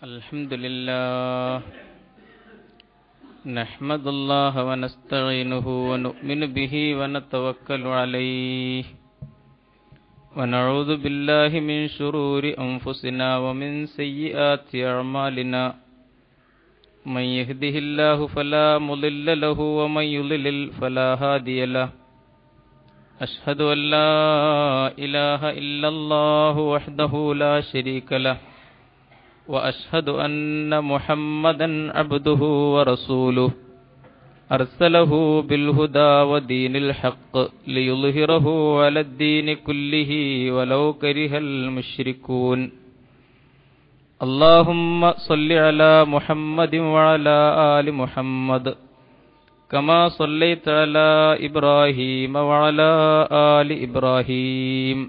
Alhamdulillah, nahmadullah wa nasta'inuhu wa nu'minu bihi wa natawakkalu alayhi wa na'udhu billahi min shururi anfusina wa min sayyiati a'malina. Man yahdihillahu fala mudilla lahu wa man yudlil fala hadiya lahu. Ashhadu an la ilaha illallah wahdahu la sharika lahu وأشهد أن محمدا عبده ورسوله أرسله بالهدى ودين الحق ليظهره على الدين كله ولو كره المشركون. اللهم صل على محمد وعلى آل محمد كما صليت على إبراهيم وعلى آل إبراهيم.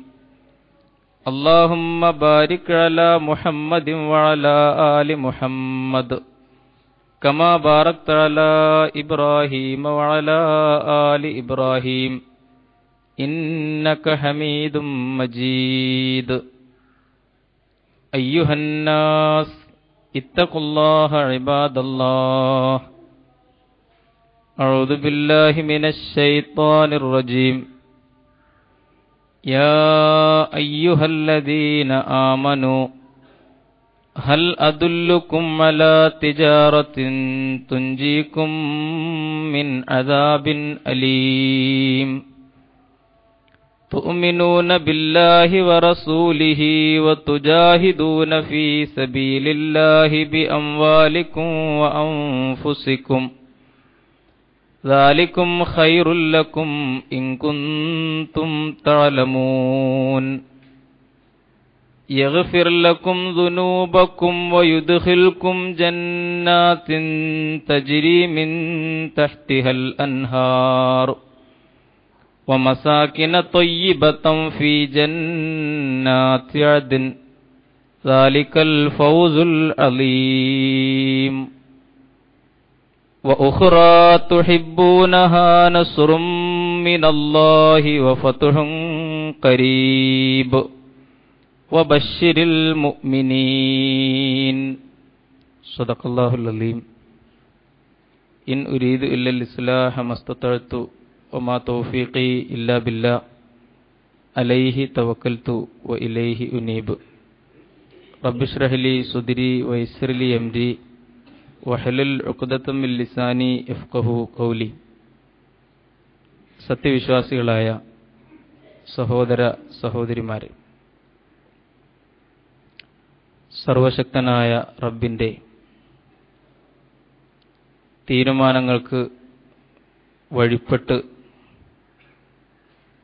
اللهم بارك على محمد وعلى آل محمد كما باركت على إبراهيم وعلى آل إبراهيم إنك حميد مجيد. أيها الناس اتقوا الله عباد الله. أعوذ بالله من الشيطان الرجيم. يا أيها الذين آمنوا هل أدلكم على تجارة تنجيكم من عذاب أليم تؤمنون بالله ورسوله وتجاهدون في سبيل الله بأموالكم وأنفسكم ذلكم خير لكم إن كنتم تعلمون. يغفر لكم ذنوبكم ويدخلكم جنات تجري من تحتها الأنهار ومساكن طيبة في جنات عدن ذلك الفوز العظيم. وأخرى تحبونها نصر من الله وفتح قريب وبشر المؤمنين. صدق الله العظيم. إن أريد إلا الإصلاح ما استطعت وما توفيقي إلا بالله عليه توكلت وإليه أنيب. رب اشرح لي صدري ويسر لي أمري വഹലുൽ ഉഖ്ദതം മിൻ ലിസാനി യഫ്ഖഹു ഖൗലി. സത്യവിശ്വാസികളായ സഹോദര സഹോദരിമാരെ, സർവശക്തനായ റബ്ബിൻ്റെ തീരുമാനങ്ങൾക്ക് വഴിപ്പെട്ട്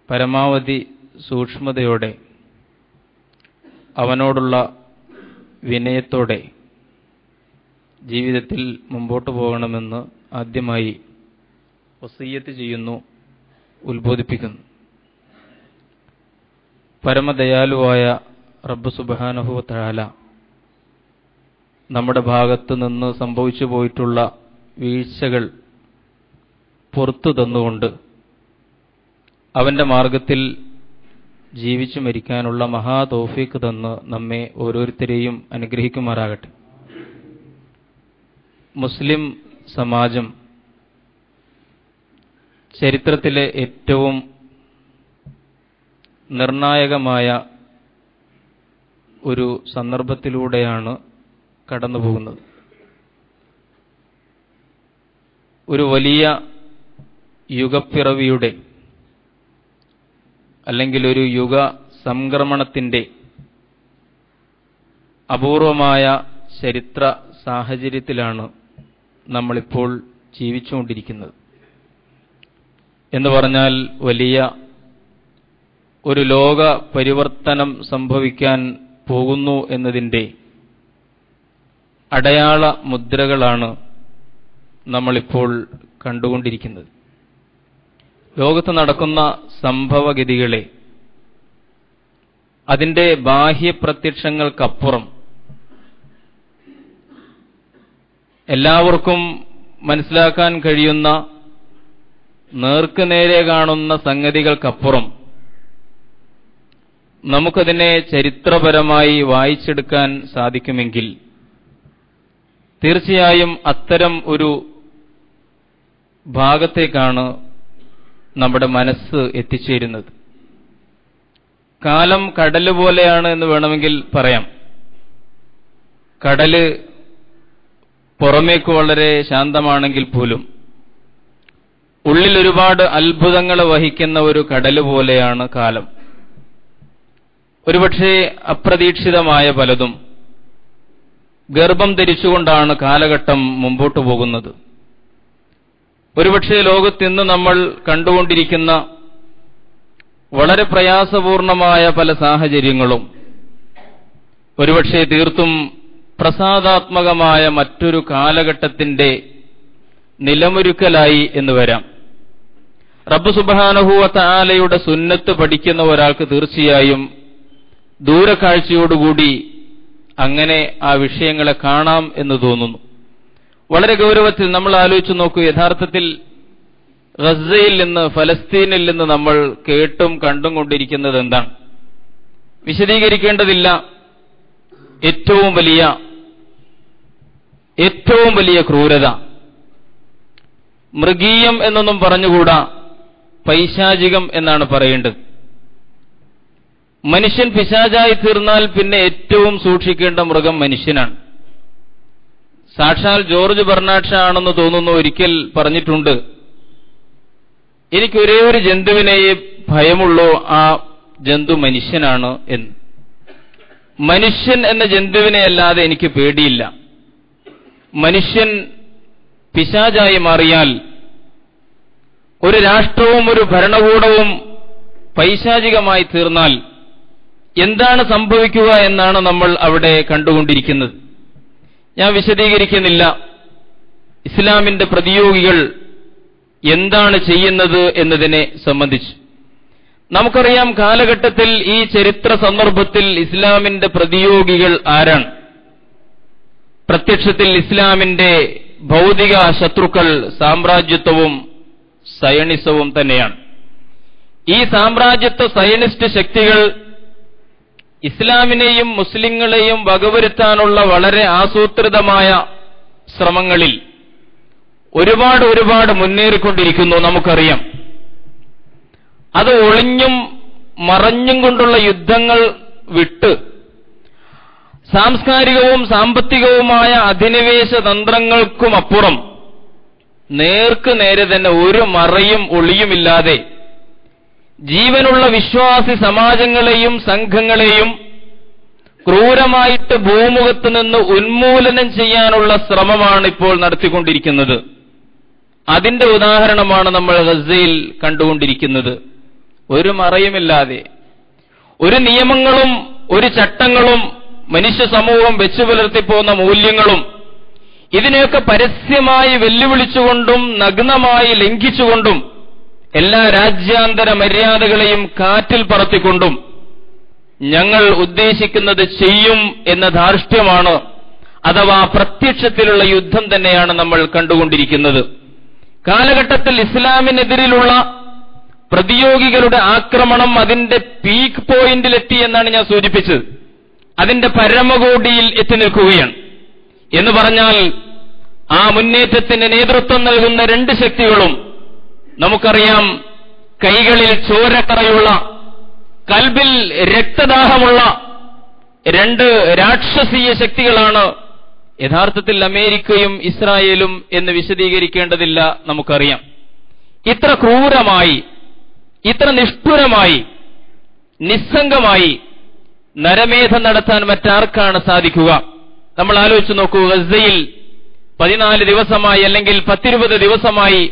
പരമാവധി സൂക്ഷ്മതയോടെ അവനോടുള്ള വിനയത്തോടെ ജീവിതത്തിൽ മുമ്പോട്ട് പോകണമെന്ന് ആദ്യമായി വസിയ്യത്ത് ചെയ്യുന്നു, ഉത്ബോധിപ്പിക്കുന്നു. പരമദയാലുവായ റബ്ബ് സുബ്ഹാനഹു വ തആല നമ്മുടെ ഭാഗത്തു നിന്ന് സംഭവിച്ചു പോയിട്ടുള്ള വീഴ്ചകൾ പുറത്തു തന്നുകൊണ്ട് അവൻ്റെ മാർഗത്തിൽ ജീവിച്ചു മരിക്കാനുള്ള മഹാ തൗഫീഖ് തന്ന് നമ്മെ ഓരോരുത്തരെയും അനുഗ്രഹിക്കുമാറാകട്ടെ. മുസ്ലിം സമാജം ചരിത്രത്തിലെ ഏറ്റവും നിർണായകമായ ഒരു സന്ദർഭത്തിലൂടെയാണ് കടന്നുപോകുന്നത്. ഒരു വലിയ യുഗപ്പിറവിയുടെ അല്ലെങ്കിൽ ഒരു യുഗ സംക്രമണത്തിൻ്റെ അപൂർവമായ ചരിത്ര സാഹചര്യത്തിലാണ് നമ്മളിപ്പോൾ ജീവിച്ചുകൊണ്ടിരിക്കുന്നത്. എന്ന് പറഞ്ഞാൽ വലിയ ഒരു ലോക പരിവർത്തനം സംഭവിക്കാൻ പോകുന്നു എന്നതിൻ്റെ അടയാള മുദ്രകളാണ് നമ്മളിപ്പോൾ കണ്ടുകൊണ്ടിരിക്കുന്നത്. ലോകത്ത് നടക്കുന്ന സംഭവഗതികളെ അതിൻ്റെ ബാഹ്യപ്രത്യക്ഷങ്ങൾക്കപ്പുറം എല്ലാവർക്കും മനസ്സിലാക്കാൻ കഴിയുന്ന നേർക്കുനേരെ കാണുന്ന സംഗതികൾക്കപ്പുറം നമുക്കതിനെ ചരിത്രപരമായി വായിച്ചെടുക്കാൻ സാധിക്കുമെങ്കിൽ തീർച്ചയായും അത്തരം ഒരു ഭാഗത്തേക്കാണ് നമ്മുടെ മനസ്സ് എത്തിച്ചേരുന്നത്. കാലം കടല് പോലെയാണ് എന്ന് വേണമെങ്കിൽ പറയാം. കടല് പുറമേക്ക് വളരെ ശാന്തമാണെങ്കിൽ പോലും ഉള്ളിൽ ഒരുപാട് അത്ഭുതങ്ങൾ വഹിക്കുന്ന ഒരു കടല് പോലെയാണ് കാലം. ഒരുപക്ഷെ അപ്രതീക്ഷിതമായ പലതും ഗർഭം ധരിച്ചുകൊണ്ടാണ് കാലഘട്ടം മുമ്പോട്ടു പോകുന്നത്. ഒരുപക്ഷെ ലോകത്തിന്ന് നമ്മൾ കണ്ടുകൊണ്ടിരിക്കുന്ന വളരെ പ്രയാസപൂർണമായ പല സാഹചര്യങ്ങളും ഒരുപക്ഷെ തീർത്തും പ്രസാദാത്മകമായ മറ്റൊരു കാലഘട്ടത്തിന്റെ നിലമൊരുക്കലായി എന്ന് വരാം. റബ്ബ് സുബ്ഹാനഹു വ തആലയുടെ സുന്നത്ത് പഠിക്കുന്ന ഒരാൾക്ക് തീർച്ചയായും ദൂരക്കാഴ്ചയോടുകൂടി അങ്ങനെ ആ വിഷയങ്ങളെ കാണാം എന്ന് തോന്നുന്നു. വളരെ ഗൗരവത്തിൽ നമ്മൾ ആലോചിച്ചു നോക്കൂ. യഥാർത്ഥത്തിൽ ഗസയിൽ നിന്ന്, ഫലസ്തീനിൽ നിന്ന് നമ്മൾ കേട്ടും കണ്ടും കൊണ്ടിരിക്കുന്നത് എന്താണ്? വിശദീകരിക്കേണ്ടതില്ല. ഏറ്റവും വലിയ ക്രൂരത. മൃഗീയം എന്നൊന്നും പറഞ്ഞുകൂടാ, പൈശാചികം എന്നാണ് പറയേണ്ടത്. മനുഷ്യൻ പിശാചായി തീർന്നാൽ പിന്നെ ഏറ്റവും സൂക്ഷിക്കേണ്ട മൃഗം മനുഷ്യനാണ്. സാക്ഷാൽ ജോർജ് ബെർണാഡ് ഷാ ആണെന്ന് തോന്നുന്നു ഒരിക്കൽ പറഞ്ഞിട്ടുണ്ട്, എനിക്ക് ഒരേ ഒരു ജന്തുവിനെയേ ഭയമുള്ളൂ, ആ ജന്തു മനുഷ്യനാണ് എന്ന്. മനുഷ്യൻ എന്ന ജന്തുവിനെ അല്ലാതെ എനിക്ക് പേടിയില്ല. മനുഷ്യൻ പിശാചായി മാറിയാൽ ഒരു രാഷ്ട്രവും ഒരു ഭരണകൂടവും പൈശാചികമായി തീർന്നാൽ എന്താണ് സംഭവിക്കുക എന്നാണ് നമ്മൾ അവിടെ കണ്ടുകൊണ്ടിരിക്കുന്നത്. ഞാൻ വിശദീകരിക്കുന്നില്ല. ഇസ്ലാമിന്റെ പ്രതിയോഗികൾ എന്താണ് ചെയ്യുന്നത് എന്നതിനെ സംബന്ധിച്ച് നമുക്കറിയാം. കാലഘട്ടത്തിൽ ഈ ചരിത്ര സന്ദർഭത്തിൽ ഇസ്ലാമിന്റെ പ്രതിയോഗികൾ ആരാണ്? പ്രത്യക്ഷത്തിൽ ഇസ്ലാമിന്റെ ഭൗതിക ശത്രുക്കൾ സാമ്രാജ്യത്വവും സയണിസവും തന്നെയാണ്. ഈ സാമ്രാജ്യത്വ സയനിസ്റ്റ് ശക്തികൾ ഇസ്ലാമിനെയും മുസ്ലിങ്ങളെയും വകവരുത്താനുള്ള വളരെ ആസൂത്രിതമായ ശ്രമങ്ങളിൽ ഒരുപാട് മുന്നേറിക്കൊണ്ടിരിക്കുന്നു. നമുക്കറിയാം, അത് ഒളിഞ്ഞും മറഞ്ഞും കൊണ്ടുള്ള യുദ്ധങ്ങൾ വിട്ട് സാംസ്കാരികവും സാമ്പത്തികവുമായ അധിനിവേശ തന്ത്രങ്ങൾക്കുമപ്പുറം നേർക്ക് നേരെ തന്നെ ഒരു മറയും ഒളിയുമില്ലാതെ ജീവനുള്ള വിശ്വാസി സമാജങ്ങളെയും സംഘങ്ങളെയും ക്രൂരമായിട്ട് ഭൂമുഖത്ത് നിന്ന് ഉന്മൂലനം ചെയ്യാനുള്ള ശ്രമമാണ് ഇപ്പോൾ നടത്തിക്കൊണ്ടിരിക്കുന്നത്. അതിന്റെ ഉദാഹരണമാണ് നമ്മൾ ഗസയിൽ കണ്ടുകൊണ്ടിരിക്കുന്നത്. ഒരു മറയുമില്ലാതെ, ഒരു നിയമങ്ങളും ഒരു ചട്ടങ്ങളും മനുഷ്യ സമൂഹം വെച്ചു പുലർത്തിപ്പോന്ന മൂല്യങ്ങളും ഇതിനെയൊക്കെ പരസ്യമായി വെല്ലുവിളിച്ചുകൊണ്ടും നഗ്നമായി ലംഘിച്ചുകൊണ്ടും എല്ലാ രാജ്യാന്തര മര്യാദകളെയും കാറ്റിൽ പറത്തിക്കൊണ്ടും ഞങ്ങൾ ഉദ്ദേശിക്കുന്നത് ചെയ്യും എന്ന ധാർഷ്ട്യമാണ്, അഥവാ പ്രത്യക്ഷത്തിലുള്ള യുദ്ധം തന്നെയാണ് നമ്മൾ കണ്ടുകൊണ്ടിരിക്കുന്നത്. കാലഘട്ടത്തിൽ ഇസ്ലാമിനെതിരിലുള്ള പ്രതിയോഗികളുടെ ആക്രമണം അതിന്റെ പീക്ക് പോയിന്റിലെത്തി എന്നാണ് ഞാൻ സൂചിപ്പിച്ചത്. അതിന്റെ പരമകോടിയിൽ എത്തി നിൽക്കുകയാണ്. എന്ന് പറഞ്ഞാൽ ആ മുന്നേറ്റത്തിന് നേതൃത്വം നൽകുന്ന രണ്ട് ശക്തികളും നമുക്കറിയാം, കൈകളിൽ ചോരക്കറയുള്ള, കൽബിൽ രക്തദാഹമുള്ള രണ്ട് രാക്ഷസീയ ശക്തികളാണ്. യഥാർത്ഥത്തിൽ അമേരിക്കയും ഇസ്രായേലും എന്ന് വിശദീകരിക്കേണ്ടതില്ല, നമുക്കറിയാം. ഇത്ര ക്രൂരമായി, ഇത്ര നിഷ്ഠുരമായി, നിസ്സംഗമായി നരമേധം നടത്താൻ മറ്റാർക്കാണ് സാധിക്കുക? നമ്മൾ ആലോചിച്ചു നോക്കൂ. ഗസയിൽ 14 ദിവസമായി അല്ലെങ്കിൽ 10-20 ദിവസമായി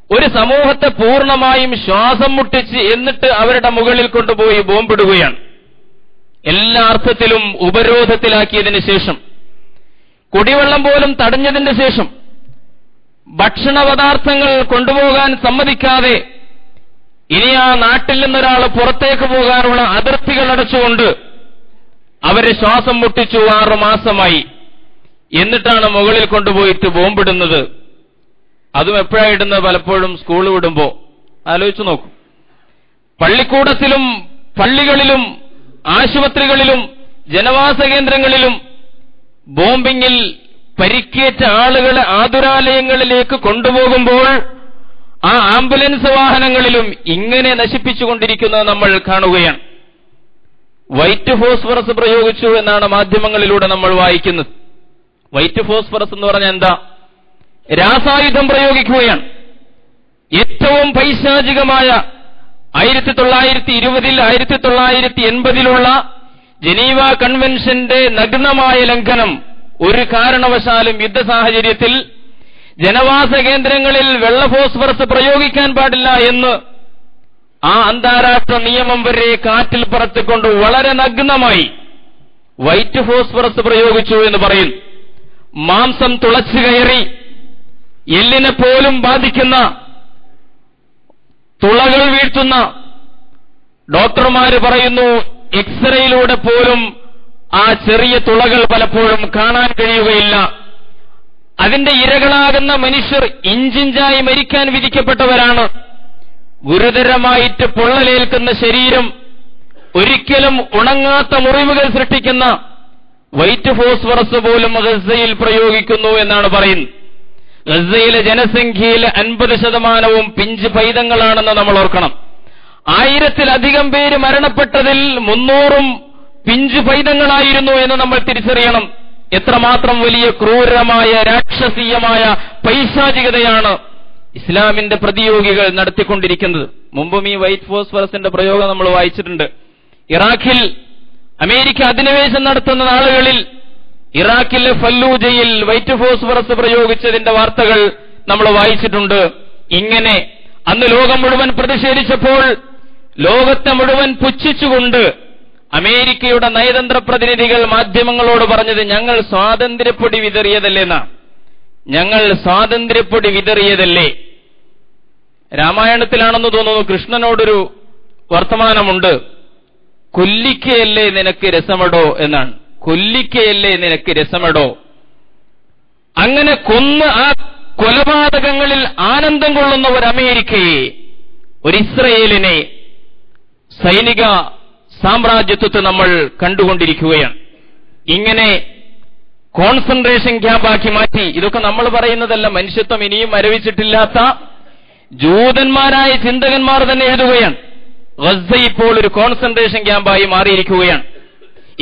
ഒരു സമൂഹത്തെ പൂർണ്ണമായും ശ്വാസം മുട്ടിച്ച് എന്നിട്ട് അവരുടെ മുകളിൽ കൊണ്ടുപോയി ബോംബിടുകയാണ്. എല്ലാ അർത്ഥത്തിലും ഉപരോധത്തിലാക്കിയതിനു ശേഷം, കുടിവെള്ളം പോലും തടഞ്ഞതിന് ശേഷം, ഭക്ഷണ പദാർത്ഥങ്ങൾ കൊണ്ടുപോകാൻ സമ്മതിക്കാതെ ഇനി ആ നാട്ടിൽ നിന്നൊരാൾ പുറത്തേക്ക് പോകാനുള്ള അതിർത്തികൾ അടച്ചുകൊണ്ട് അവരെ ശ്വാസം മുട്ടിച്ചു 6 മാസമായി. എന്നിട്ടാണ് മുകളിൽ കൊണ്ടുപോയിട്ട് ബോംബിടുന്നത്. അതും എപ്പോഴാണ് ഇടുന്നത്? പലപ്പോഴും സ്കൂൾ വിടുമ്പോ. ആലോചിച്ചു നോക്കൂ. പള്ളിക്കൂടത്തിലും പള്ളികളിലും ആശുപത്രികളിലും ജനവാസ കേന്ദ്രങ്ങളിലും ബോംബിങ്ങിൽ പരിക്കേറ്റ ആളുകളെ ആതുരാലയങ്ങളിലേക്ക് കൊണ്ടുപോകുമ്പോൾ ആ ആംബുലൻസ് വാഹനങ്ങളിലും ഇങ്ങനെ നശിപ്പിച്ചുകൊണ്ടിരിക്കുന്നത് നമ്മൾ കാണുകയാണ്. വൈറ്റ് ഫോസ്ഫറസ് പ്രയോഗിച്ചു എന്നാണ് മാധ്യമങ്ങളിലൂടെ നമ്മൾ വായിക്കുന്നത്. വൈറ്റ് ഫോസ്ഫറസ് എന്ന് പറഞ്ഞാൽ എന്താ? രാസായുധം പ്രയോഗിക്കുകയാണ്. ഏറ്റവും പൈശാചികമായ 1920 1980 ജനീവ കൺവെൻഷന്റെ നഗ്നമായ ലംഘനം. ഒരു കാരണവശാലും യുദ്ധ സാഹചര്യത്തിൽ ജനവാസ കേന്ദ്രങ്ങളിൽ വെള്ള ഫോസ്ഫറസ് പ്രയോഗിക്കാൻ പാടില്ല എന്ന് ആ അന്താരാഷ്ട്ര നിയമം വരെ കാറ്റിൽ പറത്തിക്കൊണ്ട് വളരെ നഗ്നമായി വൈറ്റ് ഫോസ്ഫറസ് പ്രയോഗിച്ചു എന്ന് പറയുന്നു. മാംസം തുളച്ചു കയറി എല്ലിനെ പോലും ബാധിക്കുന്ന തുളകൾ വീഴ്ത്തുന്ന, ഡോക്ടർമാര് പറയുന്നു എക്സ്റേയിലൂടെ പോലും ആ ചെറിയ തുളകൾ പലപ്പോഴും കാണാൻ കഴിയുകയില്ല. അതിന്റെ ഇരകളാകുന്ന മനുഷ്യർ ഇഞ്ചിഞ്ചായി മരിക്കാൻ വിധിക്കപ്പെട്ടവരാണ്. ഗുരുതരമായിട്ട് പൊള്ളലേൽക്കുന്ന ശരീരം, ഒരിക്കലും ഉണങ്ങാത്ത മുറിവുകൾ സൃഷ്ടിക്കുന്ന വൈറ്റ് ഫോസ്ഫറസ് പോലും ഗസയിൽ പ്രയോഗിക്കുന്നു എന്നാണ് പറയുന്നത്. ഗസയിലെ ജനസംഖ്യയിലെ 50% പിഞ്ച് പൈതങ്ങളാണെന്ന് നമ്മൾ ഓർക്കണം. 1000-ലധികം പേര് മരണപ്പെട്ടതിൽ 300 പിഞ്ചു പൈതങ്ങളായിരുന്നു എന്ന് നമ്മൾ തിരിച്ചറിയണം. എത്രമാത്രം വലിയ ക്രൂരമായ രാക്ഷസീയമായ പൈശാചികതയാണ് ഇസ്ലാമിന്റെ പ്രതിയോഗികൾ നടത്തിക്കൊണ്ടിരിക്കുന്നത്. മുമ്പും ഈ വൈറ്റ് ഫോസ്ഫറസിന്റെ പ്രയോഗം നമ്മൾ വായിച്ചിട്ടുണ്ട്. ഇറാഖിൽ അമേരിക്ക അധിനിവേശം നടത്തുന്ന നാളുകളിൽ ഇറാഖിലെ ഫല്ലൂജയിൽ വൈറ്റ് ഫോസ്ഫറസ് പ്രയോഗിച്ചതിന്റെ വാർത്തകൾ നമ്മൾ വായിച്ചിട്ടുണ്ട്. ഇങ്ങനെ അന്ന് ലോകം മുഴുവൻ പ്രതിഷേധിച്ചപ്പോൾ ലോകത്തെ മുഴുവൻ പുച്ഛിച്ചുകൊണ്ട് അമേരിക്കയുടെ നയതന്ത്ര പ്രതിനിധികൾ മാധ്യമങ്ങളോട് പറഞ്ഞത് ഞങ്ങൾ സ്വാതന്ത്ര്യപ്പൊടി വിതറിയതല്ലേന്നാ. ഞങ്ങൾ സ്വാതന്ത്ര്യപ്പൊടി വിതറിയതല്ലേ. രാമായണത്തിലാണെന്ന് തോന്നുന്നു കൃഷ്ണനോടൊരു വർത്തമാനമുണ്ട്. കൊല്ലിക്കയല്ലേ നിനക്ക് രസമടോ എന്നാണ്. കൊല്ലിക്കയല്ലേ നിനക്ക് രസമടോ. അങ്ങനെ കൊന്ന് ആ കൊലപാതകങ്ങളിൽ ആനന്ദം കൊള്ളുന്ന ഒരു അമേരിക്കയെ, ഒരു ഇസ്രയേലിനെ സൈനിക സാമ്രാജ്യത്വത്തെ നമ്മൾ കണ്ടുകൊണ്ടിരിക്കുകയാണ്. ഇങ്ങനെ കോൺസെൻട്രേഷൻ ക്യാമ്പാക്കി മാറ്റി. ഇതൊക്കെ നമ്മൾ പറയുന്നതല്ല, മനുഷ്യത്വം ഇനിയും മരവിച്ചിട്ടില്ലാത്ത ജൂതന്മാരായ ചിന്തകന്മാർ തന്നെ എഴുതുകയാണ്. ഗസ ഇപ്പോൾ ഒരു കോൺസെൻട്രേഷൻ ക്യാമ്പായി മാറിയിരിക്കുകയാണ്.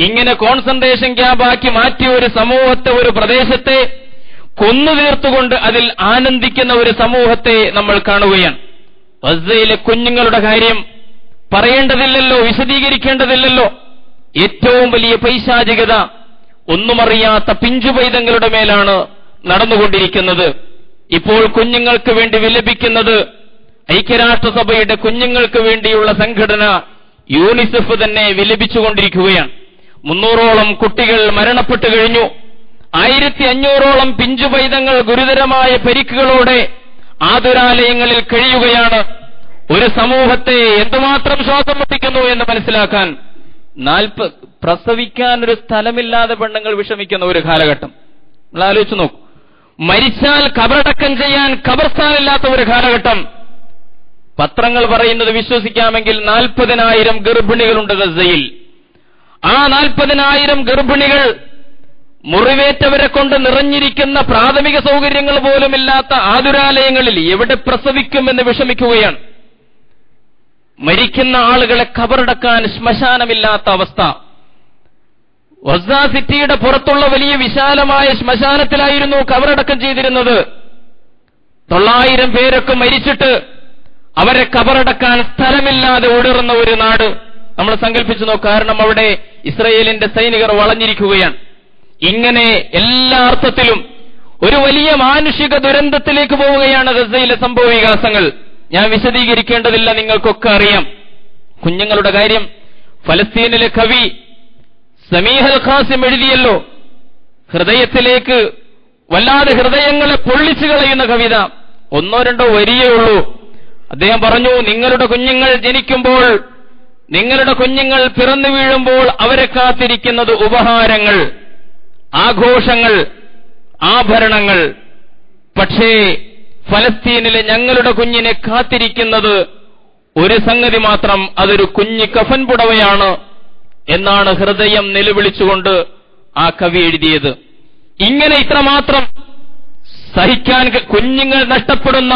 ഇങ്ങനെ കോൺസെൻട്രേഷൻ ക്യാമ്പാക്കി മാറ്റിയ ഒരു സമൂഹത്തെ, ഒരു പ്രദേശത്തെ കൊന്നു തീർത്തുകൊണ്ട് അതിൽ ആനന്ദിക്കുന്ന ഒരു സമൂഹത്തെ നമ്മൾ കാണുകയാണ്. ഗസയിലെ കുഞ്ഞുങ്ങളുടെ കാര്യം പറയേണ്ടതില്ലല്ലോ, വിശദീകരിക്കേണ്ടതില്ലല്ലോ. ഏറ്റവും വലിയ പൈശാചികത ഒന്നുമറിയാത്ത പിഞ്ചു പൈതങ്ങളുടെ മേലാണ് നടന്നുകൊണ്ടിരിക്കുന്നത്. ഇപ്പോൾ കുഞ്ഞുങ്ങൾക്ക് വേണ്ടി വിലപിക്കുന്നത് ഐക്യരാഷ്ട്രസഭയുടെ കുഞ്ഞുങ്ങൾക്ക് വേണ്ടിയുള്ള സംഘടന യൂണിസെഫ് തന്നെ വിലപിച്ചുകൊണ്ടിരിക്കുകയാണ്. 300ഓളം കുട്ടികൾ മരണപ്പെട്ടു കഴിഞ്ഞു. 1500ഓളം പിഞ്ചു പൈതങ്ങൾ ഗുരുതരമായ പരിക്കുകളോടെ ആതുരാലയങ്ങളിൽ കഴിയുകയാണ്. ഒരു സമൂഹത്തെ എന്തുമാത്രം ശ്വാസം മുട്ടിക്കുന്നു എന്ന് മനസ്സിലാക്കാൻ പ്രസവിക്കാൻ ഒരു സ്ഥലമില്ലാതെ പെണ്ണുങ്ങൾ വിഷമിക്കുന്ന ഒരു കാലഘട്ടം നിങ്ങൾ ആലോചിച്ച് നോക്കൂ. മരിച്ചാൽ കബറടക്കം ചെയ്യാൻ കബർസ്ഥാനില്ലാത്ത ഒരു കാലഘട്ടം. പത്രങ്ങൾ പറയുന്നത് വിശ്വസിക്കാമെങ്കിൽ 40,000 ഗർഭിണികളുണ്ട് ഗസയിൽ. ആ 40,000 ഗർഭിണികൾ മുറിവേറ്റവരെ കൊണ്ട് നിറഞ്ഞിരിക്കുന്ന പ്രാഥമിക സൗകര്യങ്ങൾ പോലുമില്ലാത്ത ആതുരാലയങ്ങളിൽ എവിടെ പ്രസവിക്കുമെന്ന് വിഷമിക്കുകയാണ്. മരിക്കുന്ന ആളുകളെ ഖബറടക്കാൻ ശ്മശാനമില്ലാത്ത അവസ്ഥ. ഗസ സിറ്റിയുടെ പുറത്തുള്ള വലിയ വിശാലമായ ശ്മശാനത്തിലായിരുന്നു ഖബറടക്കം ചെയ്തിരുന്നത്. 900 പേരൊക്കെ മരിച്ചിട്ട് അവരെ ഖബറടക്കാൻ സ്ഥലമില്ലാതെ ഉടർന്ന ഒരു നാട് നമ്മൾ സങ്കല്പിച്ചു നോക്കും. കാരണം അവിടെ ഇസ്രയേലിന്റെ സൈനികർ വളഞ്ഞിരിക്കുകയാണ്. ഇങ്ങനെ എല്ലാ അർത്ഥത്തിലും ഒരു വലിയ മാനുഷിക ദുരന്തത്തിലേക്ക് പോവുകയാണ് ഗസയിലെ സംഭവ വികാസങ്ങൾ. ഞാൻ വിശദീകരിക്കേണ്ടതില്ല, നിങ്ങൾക്കൊക്കെ അറിയാം. കുഞ്ഞുങ്ങളുടെ കാര്യം ഫലസ്തീനിലെ കവി സമീഹൽ ഖാസിം എഴുതിയല്ലോ. ഹൃദയത്തിലേക്ക് വല്ലാതെ ഹൃദയങ്ങളെ പൊള്ളിച്ചു കളയുന്ന കവിത. 1-2 വരിയേ ഉള്ളൂ. അദ്ദേഹം പറഞ്ഞു, നിങ്ങളുടെ കുഞ്ഞുങ്ങൾ ജനിക്കുമ്പോൾ, നിങ്ങളുടെ കുഞ്ഞുങ്ങൾ പിറന്നു വീഴുമ്പോൾ അവരെ കാത്തിരിക്കുന്നത് ഉപഹാരങ്ങൾ, ആഘോഷങ്ങൾ, ആഭരണങ്ങൾ. പക്ഷേ ഫലസ്തീനിലെ ഞങ്ങളുടെ കുഞ്ഞിനെ കാത്തിരിക്കുന്നത് ഒരു സംഗതി മാത്രം, അതൊരു കുഞ്ഞി കഫൻ പുടവയാണ് എന്നാണ് ഹൃദയം നിലവിളിച്ചുകൊണ്ട് ആ കവി എഴുതിയത്. ഇങ്ങനെ ഇത്രമാത്രം സഹിക്കാൻ കുഞ്ഞുങ്ങൾ നഷ്ടപ്പെടുന്ന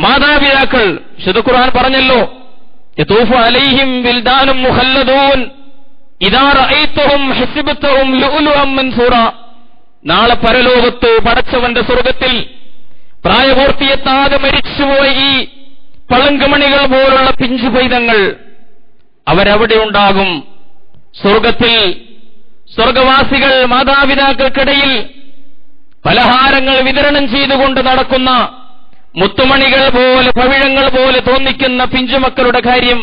മാതാപിതാക്കൾ വിശുദ്ധ ഖുർആൻ പറഞ്ഞല്ലോ, യതൂഫു അലൈഹിം വിൽദാനും മുഖല്ലദൂൻ ഇദാ റഅയ്തഹും ഹസിബതഹും ലുഅലുഅൻ മൻസൂറ. നാളെ പരലോകത്ത് പടച്ചവന്റെ സ്വർഗത്തിൽ പ്രായപൂർത്തിയെത്താതെ മരിച്ചുപോയ ഈ പളങ്കുമണികൾ പോലുള്ള പിഞ്ചു പൈതങ്ങൾ അവരവിടെ ഉണ്ടാകും. സ്വർഗത്തിൽ സ്വർഗവാസികൾ മാതാപിതാക്കൾക്കിടയിൽ പലഹാരങ്ങൾ വിതരണം ചെയ്തുകൊണ്ട് നടക്കുന്ന മുത്തുമണികൾ പോലെ പവിഴങ്ങൾ പോലെ തോന്നിക്കുന്ന പിഞ്ചുമക്കളുടെ കാര്യം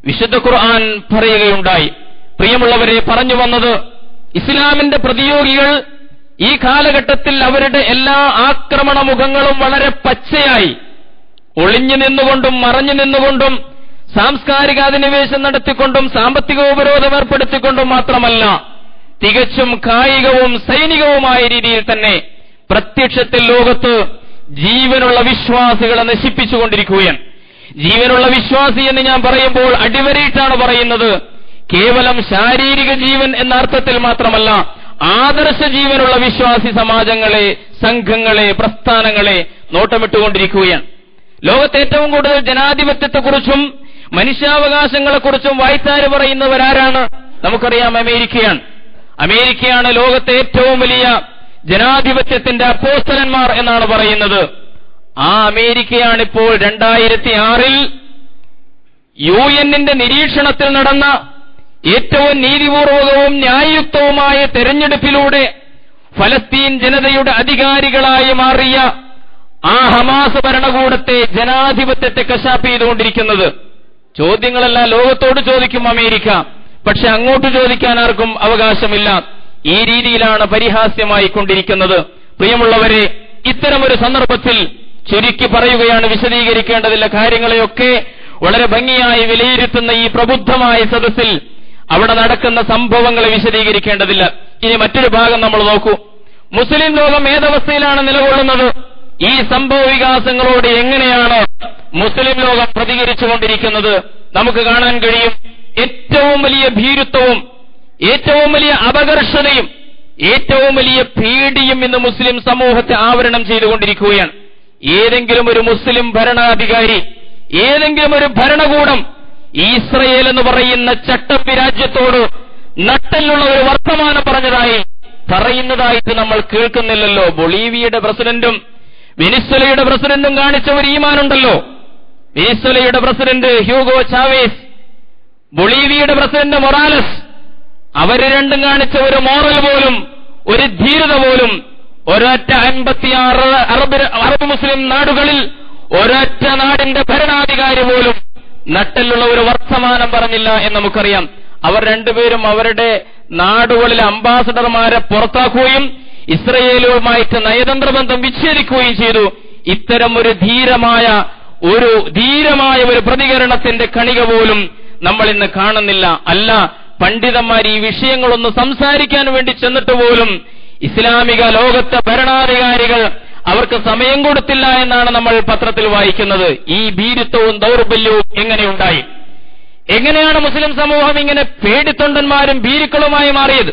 വിശുദ്ധ ഖുർആൻ പറയുകയുണ്ടായി. പ്രിയമുള്ളവരെ, പറഞ്ഞു വന്നത്, ഇസ്ലാമിന്റെ പ്രതിയോഗികൾ ഈ കാലഘട്ടത്തിൽ അവരുടെ എല്ലാ ആക്രമണ മുഖങ്ങളും വളരെ പച്ചയായി ഒളിഞ്ഞു നിന്നുകൊണ്ടും മറഞ്ഞു നിന്നുകൊണ്ടും സാംസ്കാരിക അധിനിവേശം നടത്തിക്കൊണ്ടും സാമ്പത്തിക ഉപരോധം ഏർപ്പെടുത്തിക്കൊണ്ടും മാത്രമല്ല, തികച്ചും കായികവും സൈനികവുമായ രീതിയിൽ തന്നെ പ്രത്യക്ഷത്തിൽ ലോകത്ത് ജീവനുള്ള വിശ്വാസികളെ നശിപ്പിച്ചുകൊണ്ടിരിക്കുകയാണ്. ജീവനുള്ള വിശ്വാസി എന്ന് ഞാൻ പറയുമ്പോൾ അടിവരയിട്ടാണ് പറയുന്നത്. കേവലം ശാരീരിക ജീവൻ എന്ന അർത്ഥത്തിൽ മാത്രമല്ല, ആദർശ ജീവനുള്ള വിശ്വാസി സമാജങ്ങളെ, സംഘങ്ങളെ, പ്രസ്ഥാനങ്ങളെ നോട്ടമിട്ടുകൊണ്ടിരിക്കുകയാണ്. ലോകത്ത് ഏറ്റവും കൂടുതൽ ജനാധിപത്യത്തെക്കുറിച്ചും മനുഷ്യാവകാശങ്ങളെക്കുറിച്ചും വായ്ത്താര് പറയുന്നവരാരാണ്? നമുക്കറിയാം, അമേരിക്കയാണ്. അമേരിക്കയാണ് ലോകത്തെ ഏറ്റവും വലിയ ജനാധിപത്യത്തിന്റെ അപ്പോസ്തലന്മാർ എന്നാണ് പറയുന്നത്. ആ അമേരിക്കയാണിപ്പോൾ 2006 UN നിരീക്ഷണത്തിൽ നടന്ന ഏറ്റവും നീതിപൂർവകവും ന്യായയുക്തവുമായ തെരഞ്ഞെടുപ്പിലൂടെ ഫലസ്തീൻ ജനതയുടെ അധികാരികളായി മാറിയ ആ ഹമാസ് ഭരണകൂടത്തെ, ജനാധിപത്യത്തെ കശാപ്പ് ചെയ്തുകൊണ്ടിരിക്കുന്നത്. ചോദ്യങ്ങളെല്ലാം ലോകത്തോട് ചോദിക്കും അമേരിക്ക, പക്ഷെ അങ്ങോട്ട് ചോദിക്കാൻ ആർക്കും അവകാശമില്ല. ഈ രീതിയിലാണ് പരിഹാസ്യമായി കൊണ്ടിരിക്കുന്നത്. പ്രിയമുള്ളവരെ, ഇത്തരമൊരു സന്ദർഭത്തിൽ ചുരുക്കി പറയുകയാണ്, വിശദീകരിക്കേണ്ടതില്ല. കാര്യങ്ങളെയൊക്കെ വളരെ ഭംഗിയായി വിലയിരുത്തുന്ന ഈ പ്രബുദ്ധമായ സദസ്സിൽ അവിടെ നടക്കുന്ന സംഭവങ്ങളെ വിശദീകരിക്കേണ്ടതില്ല. ഇനി മറ്റൊരു ഭാഗം നമ്മൾ നോക്കൂ. മുസ്ലിം ലോകം ഏതവസ്ഥയിലാണ് നിലകൊള്ളുന്നത്? ഈ സംഭവ വികാസങ്ങളോട് എങ്ങനെയാണ് മുസ്ലിം ലോകം പ്രതികരിച്ചുകൊണ്ടിരിക്കുന്നത്? നമുക്ക് കാണാൻ കഴിയും. ഏറ്റവും വലിയ ഭീരുത്വവും ഏറ്റവും വലിയ അപകർഷതയും ഏറ്റവും വലിയ പേടിയും ഇന്ന് മുസ്ലിം സമൂഹത്തെ ആവരണം ചെയ്തുകൊണ്ടിരിക്കുകയാണ്. ഏതെങ്കിലും ഒരു മുസ്ലിം ഭരണാധികാരി, ഏതെങ്കിലും ഒരു ഭരണകൂടം ഇസ്രയേൽ എന്ന് പറയുന്ന ചട്ടമ്പി രാജ്യത്തോട് നട്ടലുള്ള ഒരു വർത്തമാനം പറയുന്നതായിട്ട് നമ്മൾ കേൾക്കുന്നില്ലല്ലോ. ബൊളീവിയയുടെ പ്രസിഡന്റും വെനിസ്വലയുടെ പ്രസിഡന്റും കാണിച്ച ഒരു ഈമാനുണ്ടല്ലോ. വെനിസ്വലയുടെ പ്രസിഡന്റ് ഹ്യൂഗോ ചാവേസ്, ബൊളീവിയയുടെ പ്രസിഡന്റ് മൊറാലസ്, അവർ രണ്ടും കാണിച്ച ഒരു മോറൽ പോലും, ഒരു ധീരത പോലും ഒരൊറ്റ 56 അറബ് മുസ്ലിം നാടുകളിൽ ഒരൊറ്റ നാടിന്റെ ഭരണാധികാരി പോലും നട്ടലുള്ള ഒരു വർത്തമാനം പറഞ്ഞില്ല എന്ന് നമുക്കറിയാം. അവർ രണ്ടുപേരും അവരുടെ നാടുകളിലെ അംബാസഡർമാരെ പുറത്താക്കുകയും ഇസ്രയേലുമായിട്ട് നയതന്ത്ര ബന്ധം വിച്ഛേദിക്കുകയും ചെയ്തു. ഇത്തരം ഒരു ധീരമായ ഒരു പ്രതികരണത്തിന്റെ കണിക പോലും നമ്മൾ ഇന്ന് കാണുന്നില്ല. അല്ല, പണ്ഡിതന്മാർ ഈ വിഷയങ്ങളൊന്ന് സംസാരിക്കാൻ വേണ്ടി ചെന്നിട്ട് പോലും ഇസ്ലാമിക ലോകത്തെ ഭരണാധികാരികൾ അവർക്ക് സമയം കൊടുത്തില്ല എന്നാണ് നമ്മൾ പത്രത്തിൽ വായിക്കുന്നത്. ഈ ഭീരുത്വവും ദൗർബല്യവും എങ്ങനെയുണ്ടായി? എങ്ങനെയാണ് മുസ്ലിം സമൂഹം ഇങ്ങനെ പേടിത്തൊണ്ടന്മാരും ഭീരുക്കളുമായി മാറിയത്?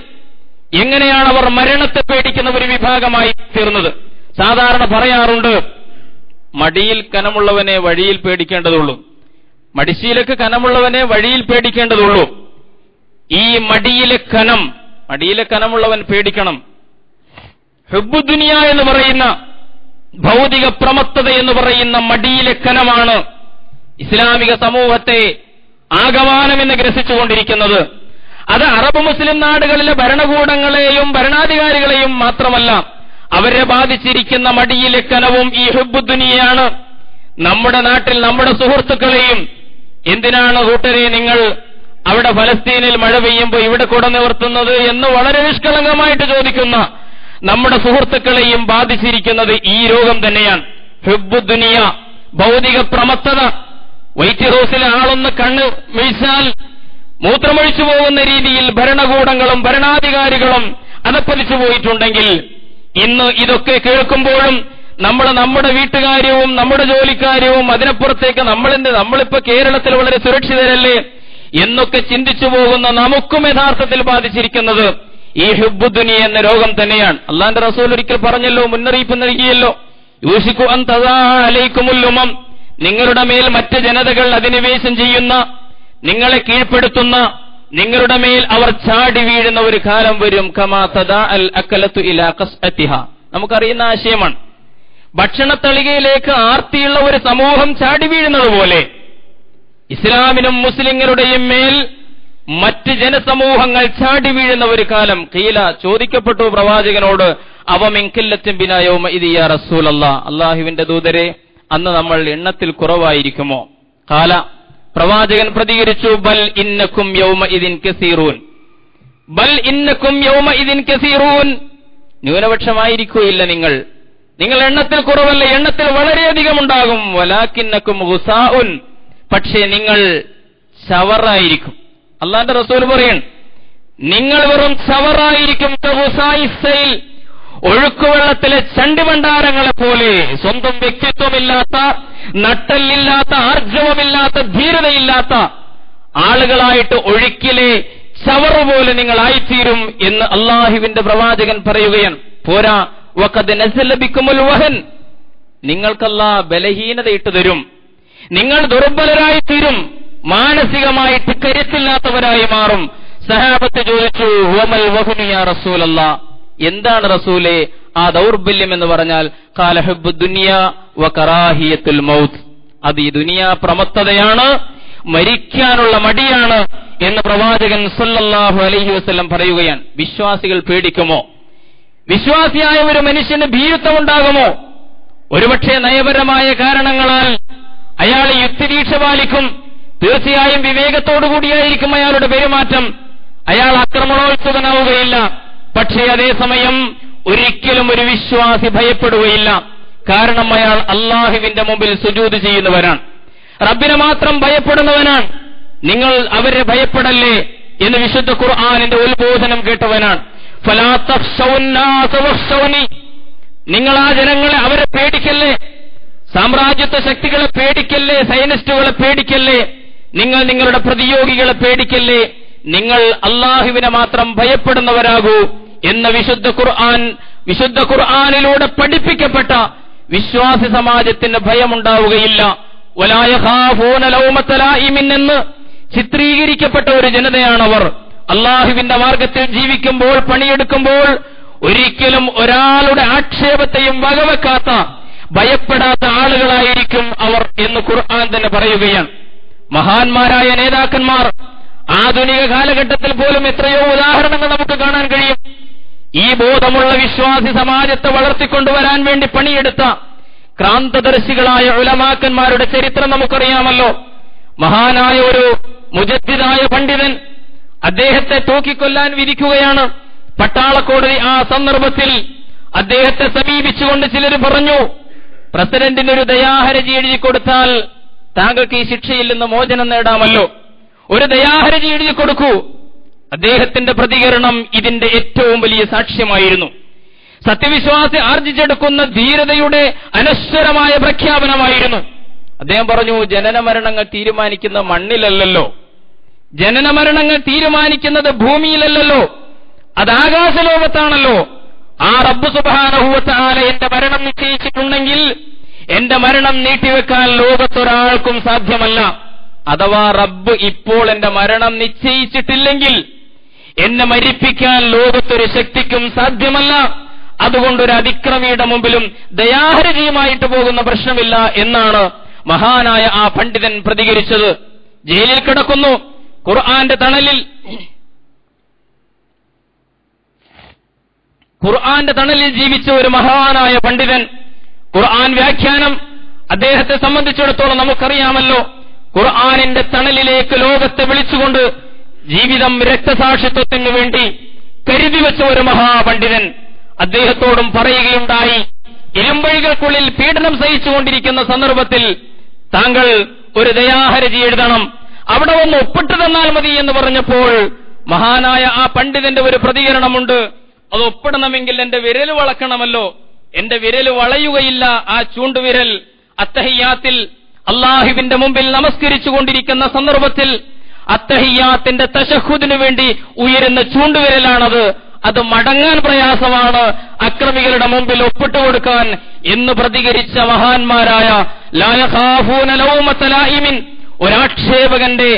എങ്ങനെയാണ് അവർ മരണത്തെ പേടിക്കുന്ന ഒരു വിഭാഗമായി തീർന്നത്? സാധാരണ പറയാറുണ്ട്, മടിയിൽ കനമുള്ളവനെ വഴിയിൽ പേടിക്കേണ്ടതുള്ളൂ, മടിശീലക്ക് കനമുള്ളവനെ വഴിയിൽ പേടിക്കേണ്ടതുള്ളൂ. ഈ മടിയിലെ കനമുള്ളവൻ പേടിക്കണം. ഹുബ്ബുദ്ദുനിയ എന്ന് പറയുന്ന ഭൗതിക പ്രമത്തത എന്ന് പറയുന്ന മടിയിലെ കനമാണ് ഇസ്ലാമിക സമൂഹത്തെ ആകമാനമെന്ന് ഗ്രസിച്ചുകൊണ്ടിരിക്കുന്നത്. അത് അറബ് മുസ്ലിം നാടുകളിലെ ഭരണകൂടങ്ങളെയും ഭരണാധികാരികളെയും മാത്രമല്ല, അവരെ ബാധിച്ചിരിക്കുന്ന മടിയിലെ കനവും ഈ ഹുബ്ബുദ്ദുനിയയാണ്. നമ്മുടെ നാട്ടിൽ നമ്മുടെ സുഹൃത്തുക്കളെയും, എന്തിനാണ് കൂട്ടരെ നിങ്ങൾ അവിടെ ഫലസ്തീനിൽ മഴ പെയ്യുമ്പോൾ ഇവിടെ കുട നിവർത്തുന്നത് എന്ന് വളരെ നിഷ്കളങ്കമായിട്ട് ചോദിക്കുന്ന നമ്മുടെ സുഹൃത്തുക്കളെയും ബാധിച്ചിരിക്കുന്നത് ഈ രോഗം തന്നെയാണ്. ഹുബ്ബുദ്ദുനിയ, ഭൗതിക പ്രമത്തത. വൈറ്റ് ഹൗസിലെ ആളൊന്ന് കണ്ണ് വീഴ്ചാൽ മൂത്രമൊഴിച്ചു പോകുന്ന രീതിയിൽ ഭരണകൂടങ്ങളും ഭരണാധികാരികളും അതപ്പതിച്ചു പോയിട്ടുണ്ടെങ്കിൽ, ഇന്ന് ഇതൊക്കെ കേൾക്കുമ്പോഴും നമ്മൾ നമ്മുടെ വീട്ടുകാര്യവും നമ്മുടെ ജോലിക്കാര്യവും അതിനപ്പുറത്തേക്ക് നമ്മളിപ്പോ കേരളത്തിൽ വളരെ സുരക്ഷിതരല്ലേ എന്നൊക്കെ ചിന്തിച്ചു പോകുന്ന നമുക്കും യഥാർത്ഥത്തിൽ ബാധിച്ചിരിക്കുന്നത് ഈ ഹുബ്ബുദ്ദുനിയ എന്ന രോഗം തന്നെയാണ്. അള്ളാന്റെ റസൂൽ ഒരിക്കൽ പറഞ്ഞല്ലോ, മുന്നറിയിപ്പ് നൽകിയല്ലോ, യൂശിക്കു അൻ തദാ അലൈക്കുമുൽ ഉമം, നിങ്ങളുടെ മേൽ മറ്റ് ജനതകൾ അധിനിവേശം ചെയ്യുന്ന, നിങ്ങളെ കീഴ്പ്പെടുത്തുന്ന, നിങ്ങളുടെ മേൽ അവർ ചാടി വീഴുന്ന ഒരു കാലം വരും. കമാ തദാ അൽ അക്കലത്തു ഇലാ ഖസ്അതിഹ, നമുക്കറിയുന്ന ആശയമാണ്. ഭക്ഷണത്തളികയിലേക്ക് ആർത്തിയുള്ള ഒരു സമൂഹം ചാടി വീഴുന്നത് പോലെ ഇസ്ലാമിനും മുസ്ലിങ്ങളുടെയും മേൽ മറ്റ് ജനസമൂഹങ്ങൾ ചാടി വീഴുന്ന ഒരു കാലം. ഖീല, ചോദിക്കപ്പെട്ടു പ്രവാചകനോട്, അവമിൻ ഖില്ലത്തിൻ ബിനാ യൗമഇദി യാ റസൂലല്ലാഹ്, അല്ലാഹുവിന്റെ ദൂതരെ, അന്ന് നമ്മൾ എണ്ണത്തിൽ കുറവായിരിക്കുമോ? ഖാല, പ്രവാചകൻ പ്രതികരിച്ചു, ബൽ ഇന്നക്കും യൗമഇദിൻ കസീറൂൻ, ബൽ ഇന്നക്കും യൗമഇദിൻ കസീറൂൻ, ന്യൂനപക്ഷമായിരിക്കുകയില്ല നിങ്ങൾ എണ്ണത്തിൽ കുറവല്ല, എണ്ണത്തിൽ വളരെയധികം ഉണ്ടാകും. വലാകിന്നക്കും ഗുസാഉൻ, പക്ഷേ നിങ്ങൾ ചവറായിരിക്കും. അല്ലാഹുവിന്റെ റസൂൽ പറയാണ്, നിങ്ങൾ വെറും ചവറായിരിക്കും. ഗുസാഇസൈൽ, ഒഴുക്കുവെള്ളത്തിലെ ചണ്ടിഭണ്ഡാരങ്ങളെ പോലെ, സ്വന്തം വ്യക്തിത്വമില്ലാത്ത, നട്ടല്ലില്ലാത്ത, ആർജവമില്ലാത്ത, ധീരതയില്ലാത്ത ആളുകളായിട്ട് ഒഴുക്കിലെ ചവറുപോലെ നിങ്ങളായിത്തീരും എന്ന് അള്ളാഹുവിന്റെ പ്രവാചകൻ പറയുകയാണ്. പോരാ, വഖദ് നസല ബിക്കുമുൽ വഹൻ, നിങ്ങൾക്കല്ലാഹ് ബലഹീനത ഇട്ടു തരും, നിങ്ങൾ ദുർബലരായി തീരും, മാനസികമായിട്ട് കരുത്തില്ലാത്തവരായി മാറും. സഹാബത്ത് ചോദിച്ചു, വമൽ വഹ്നു യാ റസൂലല്ലാഹ്, എന്താണ് റസൂലേ ആ ദൗർബല്യം എന്ന് പറഞ്ഞാൽ? ഖാല ഹുബ്ബുദ് ദുനിയ വ കറാഹിയത്തുൽ മൗത്ത്, അത് ഈ ദുനിയാ പ്രമത്തതയാണ്, മരിക്കാനുള്ള മടിയാണ് എന്ന് പ്രവാചകൻ സല്ലല്ലാഹു അലൈഹി വസല്ലം പറയുകയാണ്. വിശ്വാസികൾ പേടിക്കുമോ? വിശ്വാസിയായ ഒരു മനുഷ്യന് ഭീരുത്വമുണ്ടാകുമോ? ഒരുപക്ഷെ നയപരമായ കാരണങ്ങളാൽ അയാൾ യുക്തിദീക്ഷ പാലിക്കും, തീർച്ചയായും വിവേകത്തോടുകൂടിയായിരിക്കും അയാളുടെ പെരുമാറ്റം, അയാൾ ആക്രമണോത്സുകനാവുകയില്ല. പക്ഷേ അതേസമയം ഒരിക്കലും ഒരു വിശ്വാസി ഭയപ്പെടുകയില്ല. കാരണം അയാൾ അള്ളാഹുവിന്റെ മുമ്പിൽ സുജൂദ് ചെയ്യുന്നവനാണ്, റബ്ബിനെ മാത്രം ഭയപ്പെടുന്നവനാണ്. നിങ്ങൾ അവരെ ഭയപ്പെടല്ലേ എന്ന് വിശുദ്ധ ഖുർആനിന്റെ ഉത്ബോധനം കേട്ടവനാണ്. ഫലാ തഖ്ശൗന്നാസ വഖ്ശൗനി, നിങ്ങൾ ആ ജനങ്ങളെ, അവരെ പേടിക്കല്ലേ, സാമ്രാജ്യത്വ ശക്തികളെ പേടിക്കല്ലേ, സൈനിസ്റ്റുകളെ പേടിക്കല്ലേ, നിങ്ങൾ നിങ്ങളുടെ പ്രതിയോഗികളെ പേടിക്കല്ലേ, നിങ്ങൾ അള്ളാഹുവിനെ മാത്രം ഭയപ്പെടുന്നവരാകൂ എന്ന വിശുദ്ധ ഖുർആനിലൂടെ പഠിപ്പിക്കപ്പെട്ട വിശ്വാസി സമാജത്തിന് ഭയമുണ്ടാവുകയില്ല. വലാ യഖാഫൂന ലൗമത ലായിമിൻ എന്ന് ചിത്രീകരിക്കപ്പെട്ട ഒരു ജനതയാണവർ. അള്ളാഹുവിന്റെ മാർഗത്തിൽ ജീവിക്കുമ്പോൾ, പണിയെടുക്കുമ്പോൾ ഒരിക്കലും ഒരാളുടെ ആക്ഷേപത്തെയും വകവെക്കാത്ത, ഭയപ്പെടാത്ത ആളുകളായിരിക്കും അവർ എന്ന് ഖുർആൻ തന്നെ പറയുകയാണ്. മഹാന്മാരായ നേതാക്കന്മാർ ആധുനിക കാലഘട്ടത്തിൽ പോലും എത്രയോ ഉദാഹരണങ്ങൾ നമുക്ക് കാണാൻ കഴിയും. ഈ ബോധമുള്ള വിശ്വാസി സമാജത്തെ വളർത്തിക്കൊണ്ടുവരാൻ വേണ്ടി പണിയെടുത്ത ക്രാന്തദർശികളായ ഉലമാക്കന്മാരുടെ ചരിത്രം നമുക്കറിയാമല്ലോ. മഹാനായ ഒരു മുജദ്ദിദായ പണ്ഡിതൻ, അദ്ദേഹത്തെ തൂക്കിക്കൊല്ലാൻ വിധിക്കുകയാണ് പട്ടാളക്കോടതി. ആ സന്ദർഭത്തിൽ അദ്ദേഹത്തെ സമീപിച്ചുകൊണ്ട് ചിലർ പറഞ്ഞു, പ്രസിഡന്റിനൊരു ദയാഹരജി എഴുതി കൊടുത്താൽ താങ്കൾക്ക് ഈ ശിക്ഷയിൽ നിന്ന് മോചനം നേടാമല്ലോ, ഒരു ദയാഹരജി എഴുതി കൊടുക്കൂ. അദ്ദേഹത്തിന്റെ പ്രതികരണം ഇതിന്റെ ഏറ്റവും വലിയ സാക്ഷ്യമായിരുന്നു. സത്യവിശ്വാസി ആർജിച്ചെടുക്കുന്ന ധീരതയുടെ അനശ്വരമായ പ്രഖ്യാപനമായിരുന്നു. അദ്ദേഹം പറഞ്ഞു, ജനനമരണങ്ങൾ തീരുമാനിക്കുന്ന മണ്ണിലല്ലല്ലോ, ജനനമരണങ്ങൾ തീരുമാനിക്കുന്നത് ഭൂമിയിലല്ലല്ലോ, അത് ആകാശലോകത്താണല്ലോ. ആ റബ്ബ് സുബ്ഹാനഹു വ തആല എന്റെ മരണം നിശ്ചയിച്ചിട്ടുണ്ടെങ്കിൽ എന്റെ മരണം നീട്ടിവെക്കാൻ ലോകത്തൊരാൾക്കും സാധ്യമല്ല. അഥവാ റബ്ബ് ഇപ്പോൾ എന്റെ മരണം നിശ്ചയിച്ചിട്ടില്ലെങ്കിൽ എന്നെ മരിപ്പിക്കാൻ ലോകത്തൊരു ശക്തിക്കും സാധ്യമല്ല. അതുകൊണ്ടൊരു അതിക്രമിയുടെ മുമ്പിലും ദയാഹരജിയുമായിട്ട് പോകുന്ന പ്രശ്നമില്ല എന്നാണ് മഹാനായ ആ പണ്ഡിതൻ പ്രതികരിച്ചത്. ജയിലിൽ കിടക്കുന്നു, ഖുർആന്റെ തണലിൽ ജീവിച്ച ഒരു മഹാനായ പണ്ഡിതൻ. ഖുർആൻ വ്യാഖ്യാനം അദ്ദേഹത്തെ സംബന്ധിച്ചിടത്തോളം നമുക്കറിയാമല്ലോ. ഖുർആനിന്റെ തണലിലേക്ക് ലോകത്തെ വിളിച്ചുകൊണ്ട് ജീവിതം രക്തസാക്ഷിത്വത്തിനു വേണ്ടി കരുതിവെച്ച ഒരു മഹാപണ്ഡിതൻ. അദ്ദേഹത്തോടും പറയുകയുണ്ടായി, ഇരുമ്പഴികൾക്കുള്ളിൽ പീഡനം സഹിച്ചുകൊണ്ടിരിക്കുന്ന സന്ദർഭത്തിൽ താങ്കൾ ഒരു ദയാഹരജി എഴുതണം, അവിടെ ഒന്ന് ഒപ്പിട്ട് തന്നാൽ മതി എന്ന് പറഞ്ഞപ്പോൾ മഹാനായ ആ പണ്ഡിതന്റെ ഒരു പ്രതികരണമുണ്ട്. അത് ഒപ്പിടണമെങ്കിൽ എന്റെ വിരൽ വളക്കണമല്ലോ, എന്റെ വിരൽ വളയുകയില്ല. ആ ചൂണ്ടുവിരൽ അത്തഹിയ്യാത്തിൽ അള്ളാഹുവിന്റെ മുമ്പിൽ നമസ്കരിച്ചു കൊണ്ടിരിക്കുന്ന സന്ദർഭത്തിൽ അത്തഹിയ്യാത്തിന്റെ തശഹുദിനു വേണ്ടി ഉയരുന്ന ചൂണ്ടുവിരലാണത്. അത് മടങ്ങാൻ പ്രയാസമാണ് അക്രമികളുടെ മുമ്പിൽ ഒപ്പിട്ടു കൊടുക്കാൻ എന്ന് പ്രതികരിച്ച മഹാന്മാരായ ലാ യഖാഫൂന ലൗമത ലായിമിൻ, ഒരാക്ഷേപകന്റെ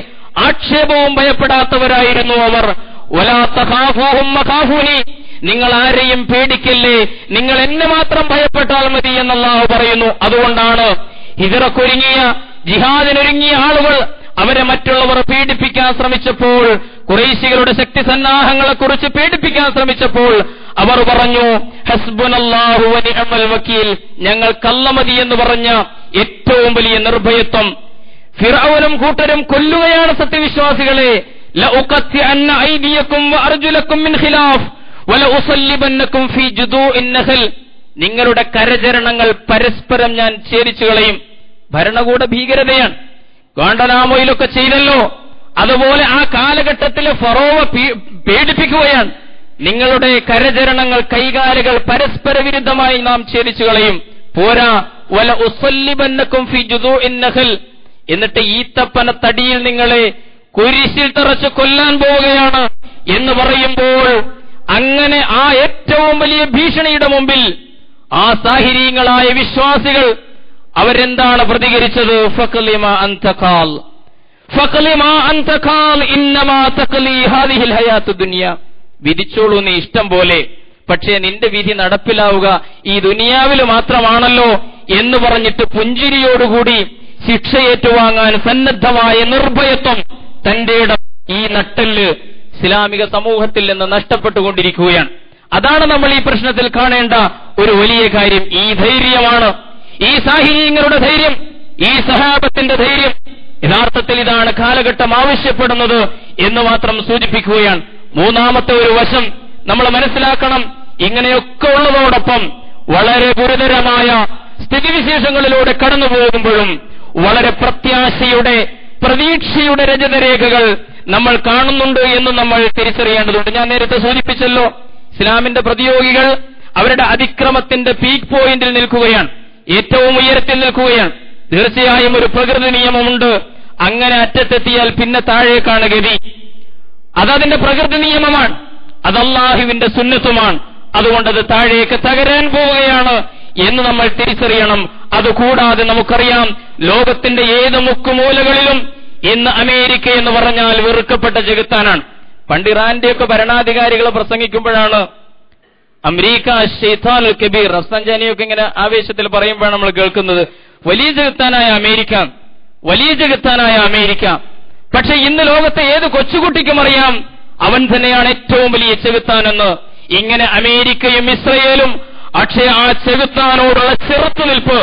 ആക്ഷേപവും ഭയപ്പെടാത്തവരായിരുന്നു അവർ. വലാ തഖാഫൂഹും മഖാഫൂനി, നിങ്ങൾ ആരെയും പേടിക്കല്ലേ, നിങ്ങൾ എന്നെ മാത്രം ഭയപ്പെട്ടാൽ മതി എന്ന് അല്ലാഹു പറയുന്നു. അതുകൊണ്ടാണ് ഹിജ്റക്കൊരുങ്ങിയ ജിഹാദിനൊരുങ്ങിയ ആളുകൾ അവരെ മറ്റുള്ളവർ പീഡിപ്പിക്കാൻ ശ്രമിച്ചപ്പോൾ, ഖുറൈശികളുടെ ശക്തി സന്നാഹങ്ങളെക്കുറിച്ച് പീഡിപ്പിക്കാൻ ശ്രമിച്ചപ്പോൾ അവർ പറഞ്ഞു ഹസ്ബുനല്ലാഹു വനിഅമൽ വക്കീൽ, ഞങ്ങൾക്കല്ല മതി എന്ന് പറഞ്ഞ ഏറ്റവും വലിയ നിർഭയത്വം. ഫിർഔനും കൂട്ടരും കൊല്ലുകയാണ് സത്യവിശ്വാസികളെ. ലഉഖത്തിഅന്ന ഐദിയകും വഅർജുലകും മിൻ ഖിലാഫ് വലഉസല്ലിബന്നകും ഫീ ജുദൂഇൻ നഖൽ, നിങ്ങളുടെ കരചരണങ്ങൾ പരസ്പരം ഞാൻ ഛേദിച്ചു കളയും. ഭരണകൂട ഭീകരതയാണ്. ഗാണ്ടനാമോയിലൊക്കെ ചെയ്തല്ലോ, അതുപോലെ ആ കാലഘട്ടത്തിലെ ഫറോവ പീഡിപ്പിക്കുകയാണ്. നിങ്ങളുടെ കരചരണങ്ങൾ, കൈകാലുകൾ പരസ്പര വിരുദ്ധമായി നാം ഛേദിച്ചു കളയും. പോരാ, വല ഉസല്ലിബന്നകും ഫീ ജുദൂഇൻ നഖൽ, എന്നിട്ട് ഈത്തപ്പന തടിയിൽ നിങ്ങളെ കുരിശിൽ തറച്ച് കൊല്ലാൻ പോവുകയാണ് എന്ന് പറയുമ്പോൾ, അങ്ങനെ ആ ഏറ്റവും വലിയ ഭീഷണിയുടെ മുമ്പിൽ ആ സാഹിരീങ്ങളായ വിശ്വാസികൾ അവരെന്താണ് പ്രതികരിച്ചത്? ഫഖ്ലിമാ അൻത ഖാൽ, ഫഖ്ലിമാ അൻത ഖാൽ ഇന്നമാ തഖ്ലി ഹാദിഹിൽ ഹയാത്തു ദുനിയ, വിധിച്ചോളൂ നീ ഇഷ്ടം പോലെ, പക്ഷേ നിന്റെ വിധി നടപ്പിലാവുക ഈ ദുനിയാവിൽ മാത്രമാണല്ലോ എന്ന് പറഞ്ഞിട്ട് പുഞ്ചിരിയോടുകൂടി ശിക്ഷയേറ്റുവാങ്ങാൻ സന്നദ്ധമായ നിർഭയത്വം തന്റെ ഈ നട്ടെല്ല് ഇസ്ലാമിക സമൂഹത്തിൽ നിന്ന് നഷ്ടപ്പെട്ടുകൊണ്ടിരിക്കുകയാണ്. അതാണ് നമ്മൾ ഈ പ്രശ്നത്തിൽ കാണേണ്ട ഒരു വലിയ കാര്യം. ഈ ധൈര്യമാണ്, ഈ സാഹിര്യങ്ങളുടെ ധൈര്യം, ഈ സഹാബത്തിന്റെ ധൈര്യം. യഥാർത്ഥത്തിൽ ഇതാണ് കാലഘട്ടം ആവശ്യപ്പെടുന്നത് എന്ന് മാത്രം സൂചിപ്പിക്കുകയാണ്. മൂന്നാമത്തെ ഒരു വശം നമ്മൾ മനസ്സിലാക്കണം. ഇങ്ങനെയൊക്കെ ഉള്ളതോടൊപ്പം വളരെ ഗുരുതരമായ സ്ഥിതിവിശേഷങ്ങളിലൂടെ കടന്നു പോകുമ്പോഴും വളരെ പ്രത്യാശയുടെ, പ്രതീക്ഷയുടെ രജതരേഖകൾ നമ്മൾ കാണുന്നുണ്ട് എന്ന് നമ്മൾ തിരിച്ചറിയേണ്ടതുണ്ട്. ഞാൻ നേരത്തെ സൂചിപ്പിച്ചല്ലോ, ഇസ്ലാമിന്റെ പ്രതിയോഗികൾ അവരുടെ അതിക്രമത്തിന്റെ പീക്ക് പോയിന്റിൽ നിൽക്കുകയാണ്, ഏറ്റവും ഉയരത്തിൽ നിൽക്കുകയാണ്. തീർച്ചയായും ഒരു പ്രകൃതി നിയമമുണ്ട്, അങ്ങനെ അറ്റത്തെത്തിയാൽ പിന്നെ താഴേക്കാണ് ഗതി. അതതിന്റെ പ്രകൃതി നിയമമാണ്, അത് അല്ലാഹുവിന്റെ സുന്നത്തുമാണ്. അതുകൊണ്ടത് താഴേക്ക് തകരാൻ പോവുകയാണ് എന്ന് നമ്മൾ തിരിച്ചറിയണം. അതുകൂടാതെ നമുക്കറിയാം, ലോകത്തിന്റെ ഏത് മുക്കുമൂലകളിലും ഇന്ന് അമേരിക്ക എന്ന് പറഞ്ഞാൽ വെറുക്കപ്പെട്ട ജഗത്താനാണ്. പണ്ട് ഇറാന്റെയൊക്കെ ഭരണാധികാരികൾ പ്രസംഗിക്കുമ്പോഴാണ് അമേരിക്ക ശൈത്താനുൽ കബീർ, റഫ്സൻജാനിയൊക്കെ ഇങ്ങനെ ആവേശത്തിൽ പറയുമ്പോഴാണ് നമ്മൾ കേൾക്കുന്നത് വലിയ ജഗത്താനായ അമേരിക്ക, വലിയ ജഗത്താനായ അമേരിക്ക. പക്ഷെ ഇന്ന് ലോകത്തെ ഏത് കൊച്ചുകുട്ടിക്കും അറിയാം അവൻ തന്നെയാണ് ഏറ്റവും വലിയ ചെകുത്താനെന്ന്. ഇങ്ങനെ അമേരിക്കയും ഇസ്രയേലും, പക്ഷേ ആ ചെകുത്താനോടുള്ള ചെറുത്തുനിൽപ്പ്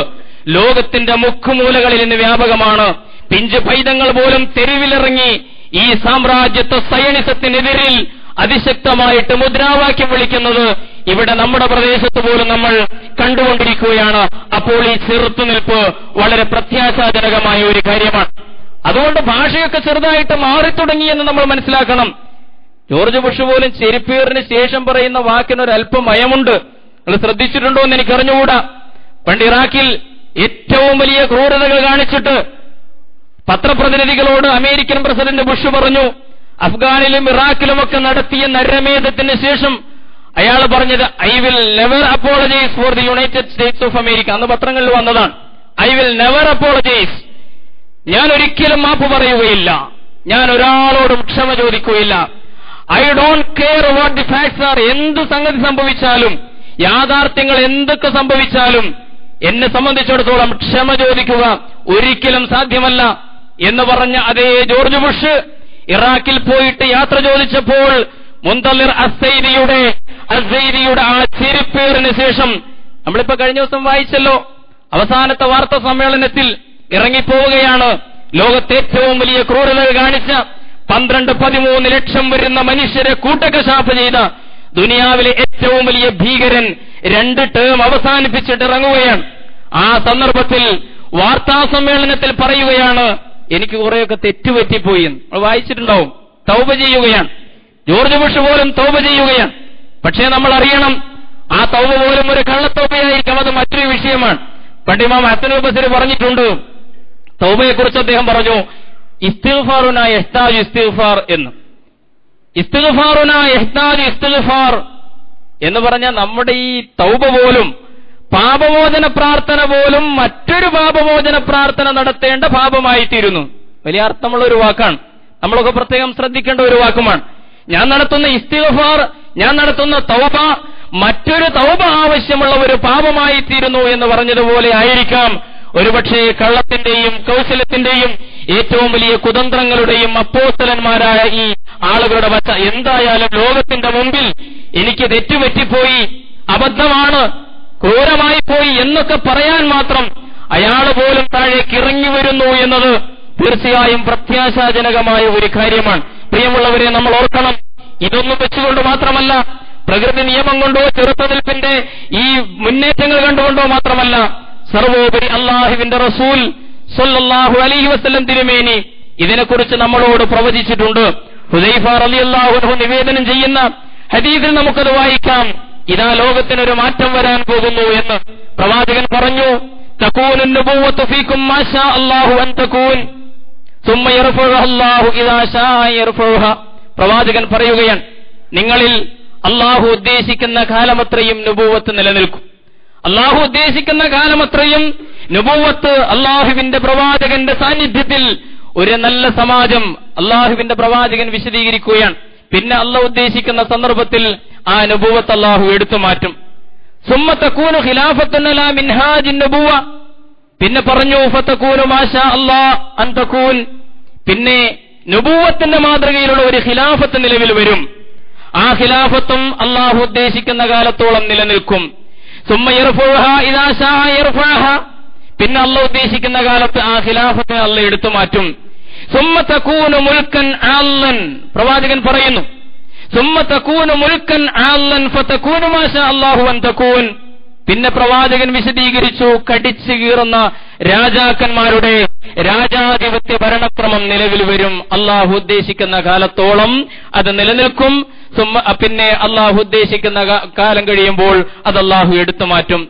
ലോകത്തിന്റെ മുക്കുമൂലകളിൽ ഇന്ന് വ്യാപകമാണ്. പിഞ്ചു പൈതങ്ങൾ പോലും തെരുവിലിറങ്ങി ഈ സാമ്രാജ്യത്വ സയനിസത്തിനെതിരിൽ അതിശക്തമായിട്ട് മുദ്രാവാക്യം വിളിക്കുന്നത് ഇവിടെ നമ്മുടെ പ്രദേശത്ത് പോലും നമ്മൾ കണ്ടുകൊണ്ടിരിക്കുകയാണ്. അപ്പോൾ ഈ ചെറുത്തുനിൽപ്പ് വളരെ പ്രത്യാശാജനകമായ ഒരു കാര്യമാണ്. അതുകൊണ്ട് ഭാഷയൊക്കെ ചെറുതായിട്ട് മാറിത്തുടങ്ങിയെന്ന് നമ്മൾ മനസ്സിലാക്കണം. ജോർജ് ബുഷ് പോലും ചെരിപ്പേറിന് ശേഷം പറയുന്ന വാക്കിനൊരല്പം മയമുണ്ട്. നിങ്ങൾ ശ്രദ്ധിച്ചിട്ടുണ്ടോ എന്ന് എനിക്കറിഞ്ഞുകൂടാ. പണ്ട് ഇറാഖിൽ ഏറ്റവും വലിയ ക്രൂരതകൾ കാണിച്ചിട്ട് പത്രപ്രതിനിധികളോട് അമേരിക്കൻ പ്രസിഡന്റ് ബുഷ് പറഞ്ഞു, അഫ്ഗാനിലും ഇറാഖിലുമൊക്കെ നടത്തിയ നരമേധത്തിന് ശേഷം അയാൾ പറഞ്ഞത് I will never apologise for the United States of America. അന്ന് പത്രങ്ങളിൽ വന്നതാണ്. ഐ വിൽ നെവർ അപ്പോളജൈസ്, ഞാൻ ഒരിക്കലും മാപ്പ് പറയുകയില്ല, ഞാൻ ഒരാളോടും ക്ഷമ ചോദിക്കുകയില്ല. I don't care what the facts are, എന്ത് സംഗതി സംഭവിച്ചാലും, യാഥാർത്ഥ്യങ്ങൾ എന്തൊക്കെ സംഭവിച്ചാലും എന്നെ സംബന്ധിച്ചിടത്തോളം ക്ഷമ ചോദിക്കുക ഒരിക്കലും സാധ്യമല്ല എന്ന് പറഞ്ഞ അതേ ജോർജ് ബുഷ് ഇറാഖിൽ പോയിട്ട് യാത്ര ചോദിച്ചപ്പോൾ മുന്തലിർ അസൈദിയുടെ ആ ചെരിപ്പേറിന് ശേഷം, നമ്മളിപ്പോ കഴിഞ്ഞ ദിവസം വായിച്ചല്ലോ, അവസാനത്തെ വാർത്താ സമ്മേളനത്തിൽ ഇറങ്ങിപ്പോവുകയാണ്. ലോകത്തെ ഏറ്റവും വലിയ ക്രൂരതകൾ കാണിച്ച 12-13 ലക്ഷം വരുന്ന മനുഷ്യരെ കൂട്ടക്കശാപ്പ് ചെയ്ത ദുനിയാവിലെ ഏറ്റവും വലിയ ഭീകരൻ 2 ടേം അവസാനിപ്പിച്ചിട്ട് ഇറങ്ങുകയാണ്. ആ സന്ദർഭത്തിൽ വാർത്താ സമ്മേളനത്തിൽ പറയുകയാണ്, എനിക്ക് കുറെയൊക്കെ തെറ്റുപറ്റിപ്പോയി. വായിച്ചിട്ടുണ്ടാവും. തൗബ ചെയ്യുകയാണ്. ജോർജ് ബുഷ് പോലും തൗബ ചെയ്യുകയാണ്. പക്ഷേ നമ്മൾ അറിയണം, ആ തൗബ പോലും ഒരു കള്ളത്തൗബയായിരിക്കും, അത് മറ്റൊരു വിഷയമാണ്. പണ്ട് ഇമാം ഹസനുൽ ബസരി പറഞ്ഞിട്ടുണ്ട്, തൗബയെക്കുറിച്ച് അദ്ദേഹം പറഞ്ഞു, ഇസ്തിഗ്ഫാറുന യഹ്താജു ഇസ്തിഗ്ഫാർ എന്ന്. ഇസ്തിഗ്ഫാറുന യഹ്താജു ഇസ്തിഗ്ഫാർ, എന്ന് പറഞ്ഞാൽ നമ്മുടെ ഈ തൗബ പോലും, പാപമോചന പ്രാർത്ഥന പോലും മറ്റൊരു പാപമോചന പ്രാർത്ഥന നടത്തേണ്ട പാപമായിത്തീരുന്നു. വലിയ അർത്ഥമുള്ള ഒരു വാക്കാണ്, നമ്മളൊക്കെ പ്രത്യേകം ശ്രദ്ധിക്കേണ്ട ഒരു വാക്കുമാണ്. ഞാൻ നടത്തുന്ന ഇസ്തിഗ്ഫാർ, ഞാൻ നടത്തുന്ന തൗബ മറ്റൊരു തൗബ ആവശ്യമുള്ള ഒരു പാപമായിത്തീരുന്നു എന്ന് പറഞ്ഞതുപോലെ ആയിരിക്കാം ഒരുപക്ഷെ കള്ളത്തിന്റെയും കൗശലത്തിന്റെയും ഏറ്റവും വലിയ കുതന്ത്രങ്ങളുടെയും അപ്പോസ്തലന്മാരായ ഈ ആളുകളുടെ വച്ച. എന്തായാലും ലോകത്തിന്റെ മുമ്പിൽ എനിക്ക് തെറ്റുപറ്റിപ്പോയി, അബദ്ധമാണ്, ക്രൂരമായി പോയി എന്നൊക്കെ പറയാൻ മാത്രം അയാൾ പോലും താഴേക്ക് ഇറങ്ങി വരുന്നു എന്നത് തീർച്ചയായും പ്രത്യാശാജനകമായ ഒരു കാര്യമാണ്. പ്രിയമുള്ളവരെ, നമ്മൾ ഓർക്കണം, ഇതൊന്നും വെച്ചുകൊണ്ട് മാത്രമല്ല, പ്രകൃതി നിയമം കൊണ്ടോ ചെറുത്തുനിൽപ്പിന്റെ ഈ മുന്നേറ്റങ്ങൾ കണ്ടുകൊണ്ടോ മാത്രമല്ല, സർവോപരി അല്ലാഹുവിന്റെ റസൂൽ സ്വല്ലല്ലാഹു അലൈഹി വസല്ലം തിരുമേനി ഇതിനെക്കുറിച്ച് നമ്മളോട് പ്രവചിച്ചിട്ടുണ്ട്. ഹുദൈഫ റളിയല്ലാഹു അൻഹു നിവേദനം ചെയ്യുന്ന ഹദീസിൽ നമുക്കത് വായിക്കാം. ഇതാ ലോകത്തിനൊരു മാറ്റം വരാൻ പോകുന്നു എന്ന് പ്രവാചകൻ പറഞ്ഞു. തകൂനു നുബുവ്വത്തു ഫീകും മാ ശാ അല്ലാഹു അൻ തകൂൻ സുമ്മ യർഫഉഹ അല്ലാഹു ഇദാ ശാ യർഫഉഹ. പ്രവാചകൻ പറയുകയാണ്, നിങ്ങളിൽ അല്ലാഹു ഉദ്ദേശിക്കുന്ന കാലമത്രയും നുബുവത്ത് നിലനിൽക്കും. അല്ലാഹു ഉദ്ദേശിക്കുന്ന കാലമത്രയും നുബുവത്ത്, അല്ലാഹുവിന്റെ പ്രവാചകന്റെ സാന്നിധ്യത്തിൽ ഒരു നല്ല സമാജം അല്ലാഹുവിന്റെ പ്രവാചകൻ വിശദീകരിക്കുകയാണ്. പിന്നെ അല്ലാഹു ഉദ്ദേശിക്കുന്ന സന്ദർഭത്തിൽ ആ നുബുവത്ത് അല്ലാഹു എടുത്തു മാറ്റും. സുമ്മ തകൂനു ഖിലാഫത്തുൻ അലാ മിൻഹാജിൻ നുബുവ. പിന്നെ പറഞ്ഞു ഫതകൂനു മാ ശാ അല്ലാഹു അൻ തകൂൻ. പിന്നെ നുബുവത്തിന്റെ മാതൃകയിലുള്ള ഒരു ഖിലാഫത്ത് നിലവിൽ വരും. ആ ഖിലാഫത്തും അല്ലാഹു ഉദ്ദേശിക്കുന്ന കാലത്തോളം നിലനിൽക്കും. സുമ്മ യർഫഉഹ ഇദാ ശാ യർഫഅഹ. പിന്നെ അല്ലാഹു ഉദ്ദേശിക്കുന്ന കാലത്ത് ആ ഖിലാഫത്തിനെ അല്ലാഹു എടുത്തു മാറ്റും. സുമ്മ തകൂനു മുൽക്കൻ ആല്ലൻ. പ്രവാചകൻ പറയുന്നു, സുമ്മ തകൂനു മുൽക്കൻ ആല്ലൻ ഫതകൂനു മാ ശാ അല്ലാഹു അൻ തകൂൻ. പിന്നെ പ്രവാചകൻ വിശദീകരിച്ചു, കടിച്ചു കീറുന്ന രാജാക്കന്മാരുടെ രാജാധിപത്യ ഭരണക്രമം നിലവിൽ വരും. അല്ലാഹു ഉദ്ദേശിക്കുന്ന കാലത്തോളം അത് നിലനിൽക്കും. പിന്നെ അല്ലാഹു ഉദ്ദേശിക്കുന്ന കാലം കഴിയുമ്പോൾ അത് അല്ലാഹു എടുത്തു മാറ്റും.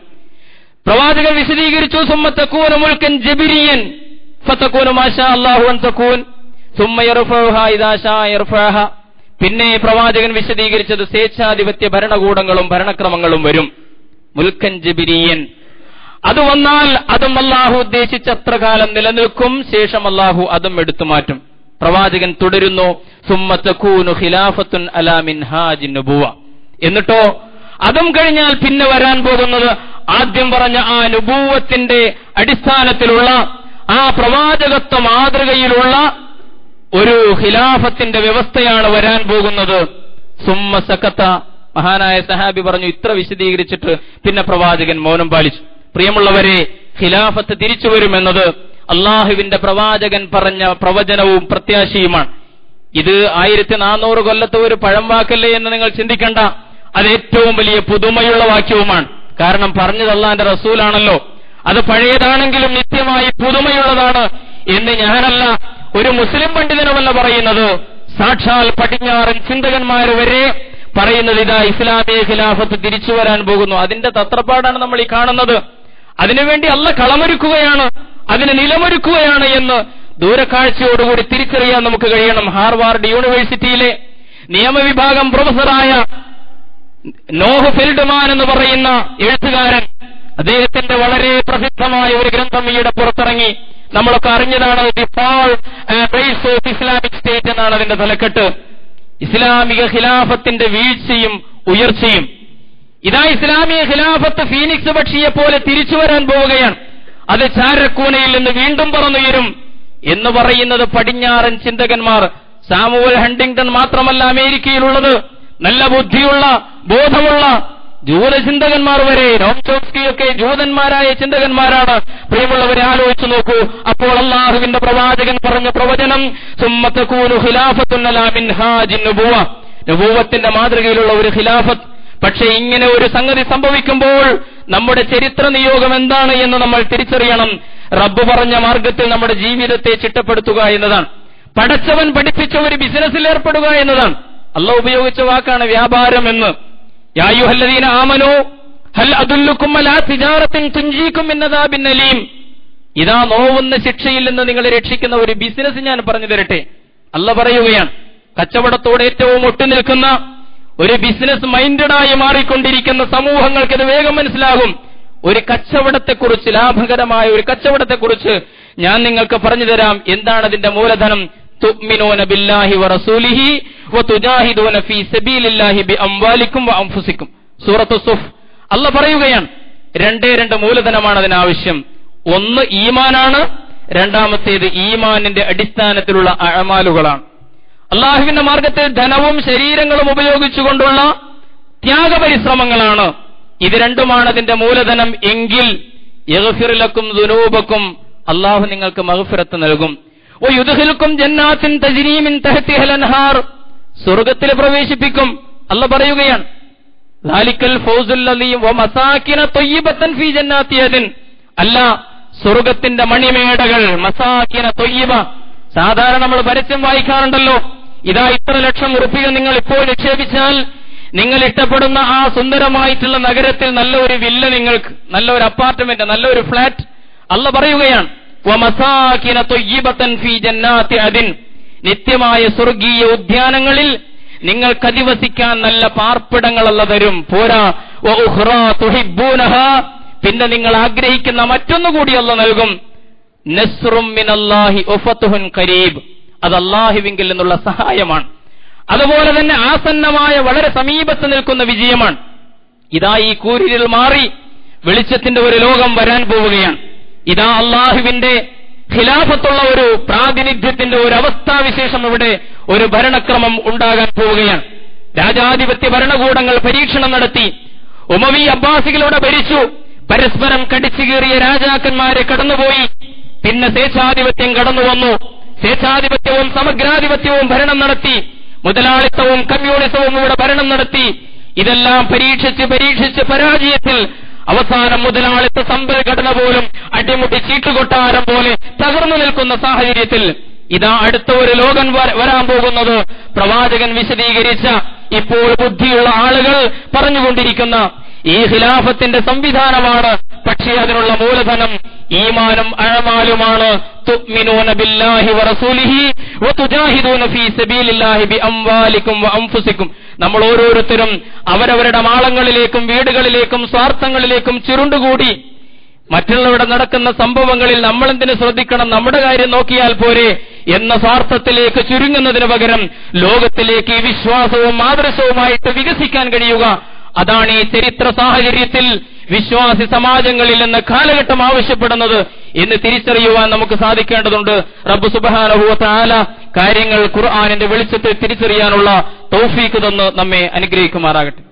പ്രവാചകൻ വിശദീകരിച്ചു, സുമ്മ തകൂനു മുൽക്കൻ ജബരിയൻ ഫതകൂനു മാ ശാ അല്ലാഹു അൻ തകൂൻ സുമ്മ യർഫഉഹ ഇദാ ശാ യർഫഅഹ. പിന്നെ പ്രവാചകൻ വിശദീകരിച്ചത് സ്വേച്ഛാധിപത്യ ഭരണകൂടങ്ങളും ഭരണക്രമങ്ങളും വരും. മുൽക്കൻ ജബരിയൻ, അത് വന്നാൽ അതും അല്ലാഹു ഉദ്ദേശിച്ചത്ര കാലം നിലനിൽക്കും. ശേഷം അല്ലാഹു അതും എടുത്തു മാറ്റും. പ്രവാചകൻ തുടരുന്നു, സുമ്മ തകൂനു ഖിലാഫത്തുൻ അലാ മിൻഹാജിൻ നുബുവ. എന്നിട്ടോ അതും കഴിഞ്ഞാൽ പിന്നെ വരാൻ പോകുന്നത് ആദ്യം പറഞ്ഞ ആ നുബുവത്തിന്റെ അടിസ്ഥാനത്തിലുള്ള ആ പ്രവാചകത്വ മാതൃകയിലുള്ള ഒരു ഖിലാഫത്തിന്റെ വ്യവസ്ഥയാണ് വരാൻ പോകുന്നത്. സുമ്മ സകത. മഹാനായ സഹാബി പറഞ്ഞു, ഇത്ര വിശദീകരിച്ചിട്ട് പിന്നെ പ്രവാചകൻ മൗനം പാലിച്ചു. പ്രിയമുള്ളവരെ, ഖിലാഫത്ത് തിരിച്ചു വരുമെന്നത് അള്ളാഹുവിന്റെ പ്രവാചകൻ പറഞ്ഞ പ്രവചനവും പ്രത്യാശയുമാണ്. ഇത് 1400 കൊല്ലത്തെ ഒരു പഴം വാക്കല്ലേ എന്ന് നിങ്ങൾ ചിന്തിക്കണ്ട. അത് ഏറ്റവും വലിയ പുതുമയുള്ള വാക്യവുമാണ്. കാരണം പറഞ്ഞത് അള്ളാന്റെ റസൂലാണല്ലോ. അത് പഴയതാണെങ്കിലും നിത്യമായി പുതുമയുള്ളതാണ് എന്ന് ഞാനല്ല, ഒരു മുസ്ലിം പണ്ഡിതനുമല്ല പറയുന്നത്. സാക്ഷാൽ പടിഞ്ഞാറൻ ചിന്തകന്മാർ വരെ പറയുന്നത് ഇതാ ഇസ്ലാമിക ഖിലാഫത്ത് തിരിച്ചു വരാൻ പോകുന്നു. അതിന്റെ തത്രപ്പാടാണ് നമ്മൾ ഈ കാണുന്നത്. അതിനുവേണ്ടി അല്ലാഹ് കളമൊരുക്കുകയാണ്, അതിന് നിലമൊരുക്കുകയാണ് എന്ന് ദൂരക്കാഴ്ചയോടുകൂടി തിരിച്ചറിയാൻ നമുക്ക് കഴിയണം. ഹാർവാർഡ് യൂണിവേഴ്സിറ്റിയിലെ നിയമവിഭാഗം പ്രൊഫസറായ നോഹ് ഫെൽഡ്മാൻ എന്ന് പറയുന്ന എഴുത്തുകാരൻ, അദ്ദേഹത്തിന്റെ വളരെ പ്രസിദ്ധമായ ഒരു ഗ്രന്ഥം ഈയിടെ പുറത്തിറങ്ങി. നമ്മളൊക്കെ അറിഞ്ഞതാണ്. The fall and rise of Islamic State എന്നാണ് അതിന്റെ തലക്കെട്ട്. ഇസ്ലാമിക ഖിലാഫത്തിന്റെ വീഴ്ചയും ഉയർച്ചയും. ഇതാ ഇസ്ലാമിക ഖിലാഫത്ത് ഫീനിക്സ് പക്ഷിയെ പോലെ തിരിച്ചു വരാൻ പോവുകയാണ്. അത് ചാരക്കൂനയിൽ നിന്ന് വീണ്ടും പറന്നുയരും എന്ന് പറയുന്നത് പടിഞ്ഞാറൻ ചിന്തകന്മാർ. സാമുവൽ ഹണ്ടിങ്ടൺ മാത്രമല്ല അമേരിക്കയിലുള്ളത്, നല്ല ബുദ്ധിയുള്ള ബോധമുള്ള ജൂതചിന്തകന്മാർ വരെ. നോം ചോംസ്കിയൊക്കെ ജൂതന്മാരായ ചിന്തകന്മാരാണ്. പ്രിയമുള്ളവരെ, ആലോചിച്ചു നോക്കൂ. അപ്പോൾ അല്ലാഹുവിന്റെ പ്രവാചകൻ പറഞ്ഞ പ്രവചനം, സുമ്മ തകൂനു ഖിലാഫത്തുൻ അലാ മിൻഹാജിൻ നുബുവ, നുബുവത്തിന്റെ മാതൃകയിലുള്ള ഒരു ഖിലാഫത്ത്. പക്ഷേ ഇങ്ങനെ ഒരു സംഗതി സംഭവിക്കുമ്പോൾ നമ്മുടെ ചരിത്ര നിയോഗം എന്താണ് എന്ന് നമ്മൾ തിരിച്ചറിയണം. റബ്ബ് പറഞ്ഞ മാർഗത്തിൽ നമ്മുടെ ജീവിതത്തെ ചിട്ടപ്പെടുത്തുക എന്നതാണ്. പടച്ചവൻ പഠിപ്പിച്ച ഒരു ബിസിനസ്സിൽ ഏർപ്പെടുക എന്നതാണ്. അല്ലാഹു ഉപയോഗിച്ച വാക്കാണ് വ്യാപാരം എന്ന്. യാ അയ്യുഹല്ലദീന ആമനൂ ഹൽ അദുല്ലുക്കും അലാ തിജാറത്തിൻ തുൻജീകും മിൻ അദാബിൻ അലീം. ഇതാ നോവുന്ന ശിക്ഷയിൽ നിന്ന് നിങ്ങളെ രക്ഷിക്കുന്ന ഒരു ബിസിനസ് ഞാൻ പറഞ്ഞു തരട്ടെ. അല്ലാഹ് പറയുകയാണ്, കച്ചവടത്തോട് ഏറ്റവും ഒട്ടുനിൽക്കുന്ന ഒരു ബിസിനസ് മൈൻഡഡായി മാറിക്കൊണ്ടിരിക്കുന്ന സമൂഹങ്ങൾക്ക് ഇത് വേഗം മനസ്സിലാകും. ഒരു കച്ചവടത്തെക്കുറിച്ച്, ലാഭകരമായ ഒരു കച്ചവടത്തെക്കുറിച്ച് ഞാൻ നിങ്ങൾക്ക് പറഞ്ഞു തരാം. എന്താണ് അതിന്റെ മൂലധനം? തുഅ്മിനൂന ബില്ലാഹി വറസൂലിഹി വതുജാഹിദൂന ഫീ സബീലില്ലാഹി ബിഅംവാലിക്കും വഅൻഫുസിക്കും. സൂറത്തു സുഫ് അല്ലാഹ് പറയുകയാണ്, രണ്ട് മൂലധനമാണ് അതിനാവശ്യം. ഒന്ന് ഈമാനാണ്, രണ്ടാമത്തേത് ഈമാനിന്റെ അടിസ്ഥാനത്തിലുള്ള അഅമാലുകളാണ്. അള്ളാഹുവിന്റെ മാർഗത്തിൽ ധനവും ശരീരങ്ങളും ഉപയോഗിച്ചുകൊണ്ടുള്ള ത്യാഗപരിശ്രമങ്ങളാണ്. ഇത് രണ്ടുമാണ് അതിന്റെ മൂലധനം. എങ്കിൽ യഗ്ഫിർ ലക്കും ദുനൂബക്കും, അള്ളാഹു നിങ്ങൾക്ക് മഗ്ഫിറത്ത് നൽകും. വയുദ്ഖിലുക്കും ജന്നാത്തിൻ തജ്രീ മിൻ തഹ്തിഹൽ അൻഹാർ, സ്വർഗ്ഗത്തിൽ പ്രവേശിപ്പിക്കും. അല്ലാഹ് പറയുകയാണ്, ദാലിക്കൽ ഫൗസുൽ അലീം വമസാകിന ത്വയ്യിബത്തൻ ഫീ ജന്നാത്തി അദൻ. അല്ല, സ്വർഗ്ഗത്തിന്റെ മണിമേടകൾ, മസാകിന ത്വയ്യിബ. സാധാരണ നമ്മൾ പരസ്യം വായിക്കാറുണ്ടല്ലോ, ഇതാ ഇത്ര ലക്ഷം റുപ്പിക നിങ്ങൾ ഇപ്പോൾ നിക്ഷേപിച്ചാൽ നിങ്ങൾ ഇഷ്ടപ്പെടുന്ന ആ സുന്ദരമായിട്ടുള്ള നഗരത്തിൽ നല്ലൊരു വില്ല, നിങ്ങൾക്ക് നല്ലൊരു അപ്പാർട്ട്മെന്റ്, നല്ലൊരു ഫ്ലാറ്റ്. അല്ലാഹ് പറയുകയാണ്, വമസാകിന ത്വയ്യിബത്തൻ ഫീ ജന്നാത്തി അദൻ, നിത്യമായ സ്വർഗീയ ഉദ്യാനങ്ങളിൽ നിങ്ങൾക്ക് അധിവസിക്കാൻ നല്ല പാർപ്പിടങ്ങൾ അല്ലാഹ് തരും. പോരാ, വഉഖ്റാ തുഹിബ്ബൂനഹാ, പിന്നെ നിങ്ങൾ ആഗ്രഹിക്കുന്ന മറ്റൊന്നുകൂടി അല്ലാഹ് നൽകും. നസ്റും മിനല്ലാഹി വഫത്ഹുൻ ഖരീബ്, അത് അല്ലാഹുവിങ്കിൽ നിന്നുള്ള സഹായമാണ്. അതുപോലെ തന്നെ ആസന്നമായ, വളരെ സമീപത്ത് നിൽക്കുന്ന വിജയമാണ്. ഇതാ ഈ കൂരിരുൾ മാറി വെളിച്ചത്തിന്റെ ഒരു ലോകം വരാൻ പോവുകയാണ്. ഇതാ അള്ളാഹുവിന്റെ ഖിലാഫത്തുള്ള ഒരു പ്രാതിനിധ്യത്തിന്റെ ഒരു അവസ്ഥാവിശേഷം, ഇവിടെ ഒരു ഭരണക്രമം ഉണ്ടാകാൻ പോവുകയാണ്. രാജാധിപത്യ ഭരണകൂടങ്ങൾ പരീക്ഷണം നടത്തി. ഉമവി അബ്ബാസികളുടെ ഭരിച്ചു. പരസ്പരം കടിച്ചുകീറിയ രാജാക്കന്മാരെ കടന്നുപോയി. പിന്നെ സ്വേച്ഛാധിപത്യം കടന്നു വന്നു. സ്വേച്ഛാധിപത്യവും സമഗ്രാധിപത്യവും ഭരണം നടത്തി. മുതലാളിത്തവും കമ്മ്യൂണിസവും ഇവിടെ ഭരണം നടത്തി. ഇതെല്ലാം പരീക്ഷിച്ച് പരാജയത്തിൽ അവസാനം മുതലാളിത്ത സമ്പദ്ഘടന പോലും അടിമുടി ചീട്ടുകൊട്ടാരം പോലെ തകർന്നു നിൽക്കുന്ന സാഹചര്യത്തിൽ ഇതാ അടുത്ത ഒരു ലോകം വരാൻ പോകുന്നത് പ്രവാചകൻ വിശദീകരിച്ച, ഇപ്പോൾ ബുദ്ധിയുള്ള ആളുകൾ പറഞ്ഞുകൊണ്ടിരിക്കുന്ന ഈ ഖിലാഫത്തിന്റെ സംവിധാനമാണ്. പക്ഷേ അതിനുള്ള മൂലധനം ഈമാനും അഅമാലുമാണ്. തുഅ്മിനൂന ബില്ലാഹി വറസൂലിഹി വതുജാഹിദൂന ഫീ സബീലില്ലാഹി ബിഅംവാലിക്കും വഅൻഫുസിക്കും. നമ്മൾ ഓരോരുത്തരും അവരവരുടെ മാളങ്ങളിലേക്കും വീടുകളിലേക്കും സ്വാർത്ഥങ്ങളിലേക്കും ചുരുണ്ടുകൂടി മറ്റുള്ളവരുടെ നടക്കുന്ന സംഭവങ്ങളിൽ നമ്മളെന്തിനു ശ്രദ്ധിക്കണം, നമ്മുടെ കാര്യം നോക്കിയാൽ പോരെ എന്ന സ്വാർത്ഥത്തിലേക്ക് ചുരുങ്ങുന്നതിന് പകരം ലോകത്തിലേക്ക് വിശ്വാസവും ആദർശവുമായിട്ട് വികസിക്കാൻ കഴിയുക, അതാണ് ഈ ചരിത്ര സാഹചര്യത്തിൽ വിശ്വാസി സമാജങ്ങളിൽ നിന്ന് കാലഘട്ടം ആവശ്യപ്പെടുന്നത് എന്ന് തിരിച്ചറിയുവാൻ നമുക്ക് സാധിക്കേണ്ടതുണ്ട്. റബ്ബ് സുബ്ഹാനഹു വ തആല കാര്യങ്ങൾ ഖുർആനിന്റെ വെളിച്ചത്തിൽ തിരിച്ചറിയാനുള്ള തൗഫീഖ് തന്ന് നമ്മെ അനുഗ്രഹിക്കുമാറാകട്ടെ.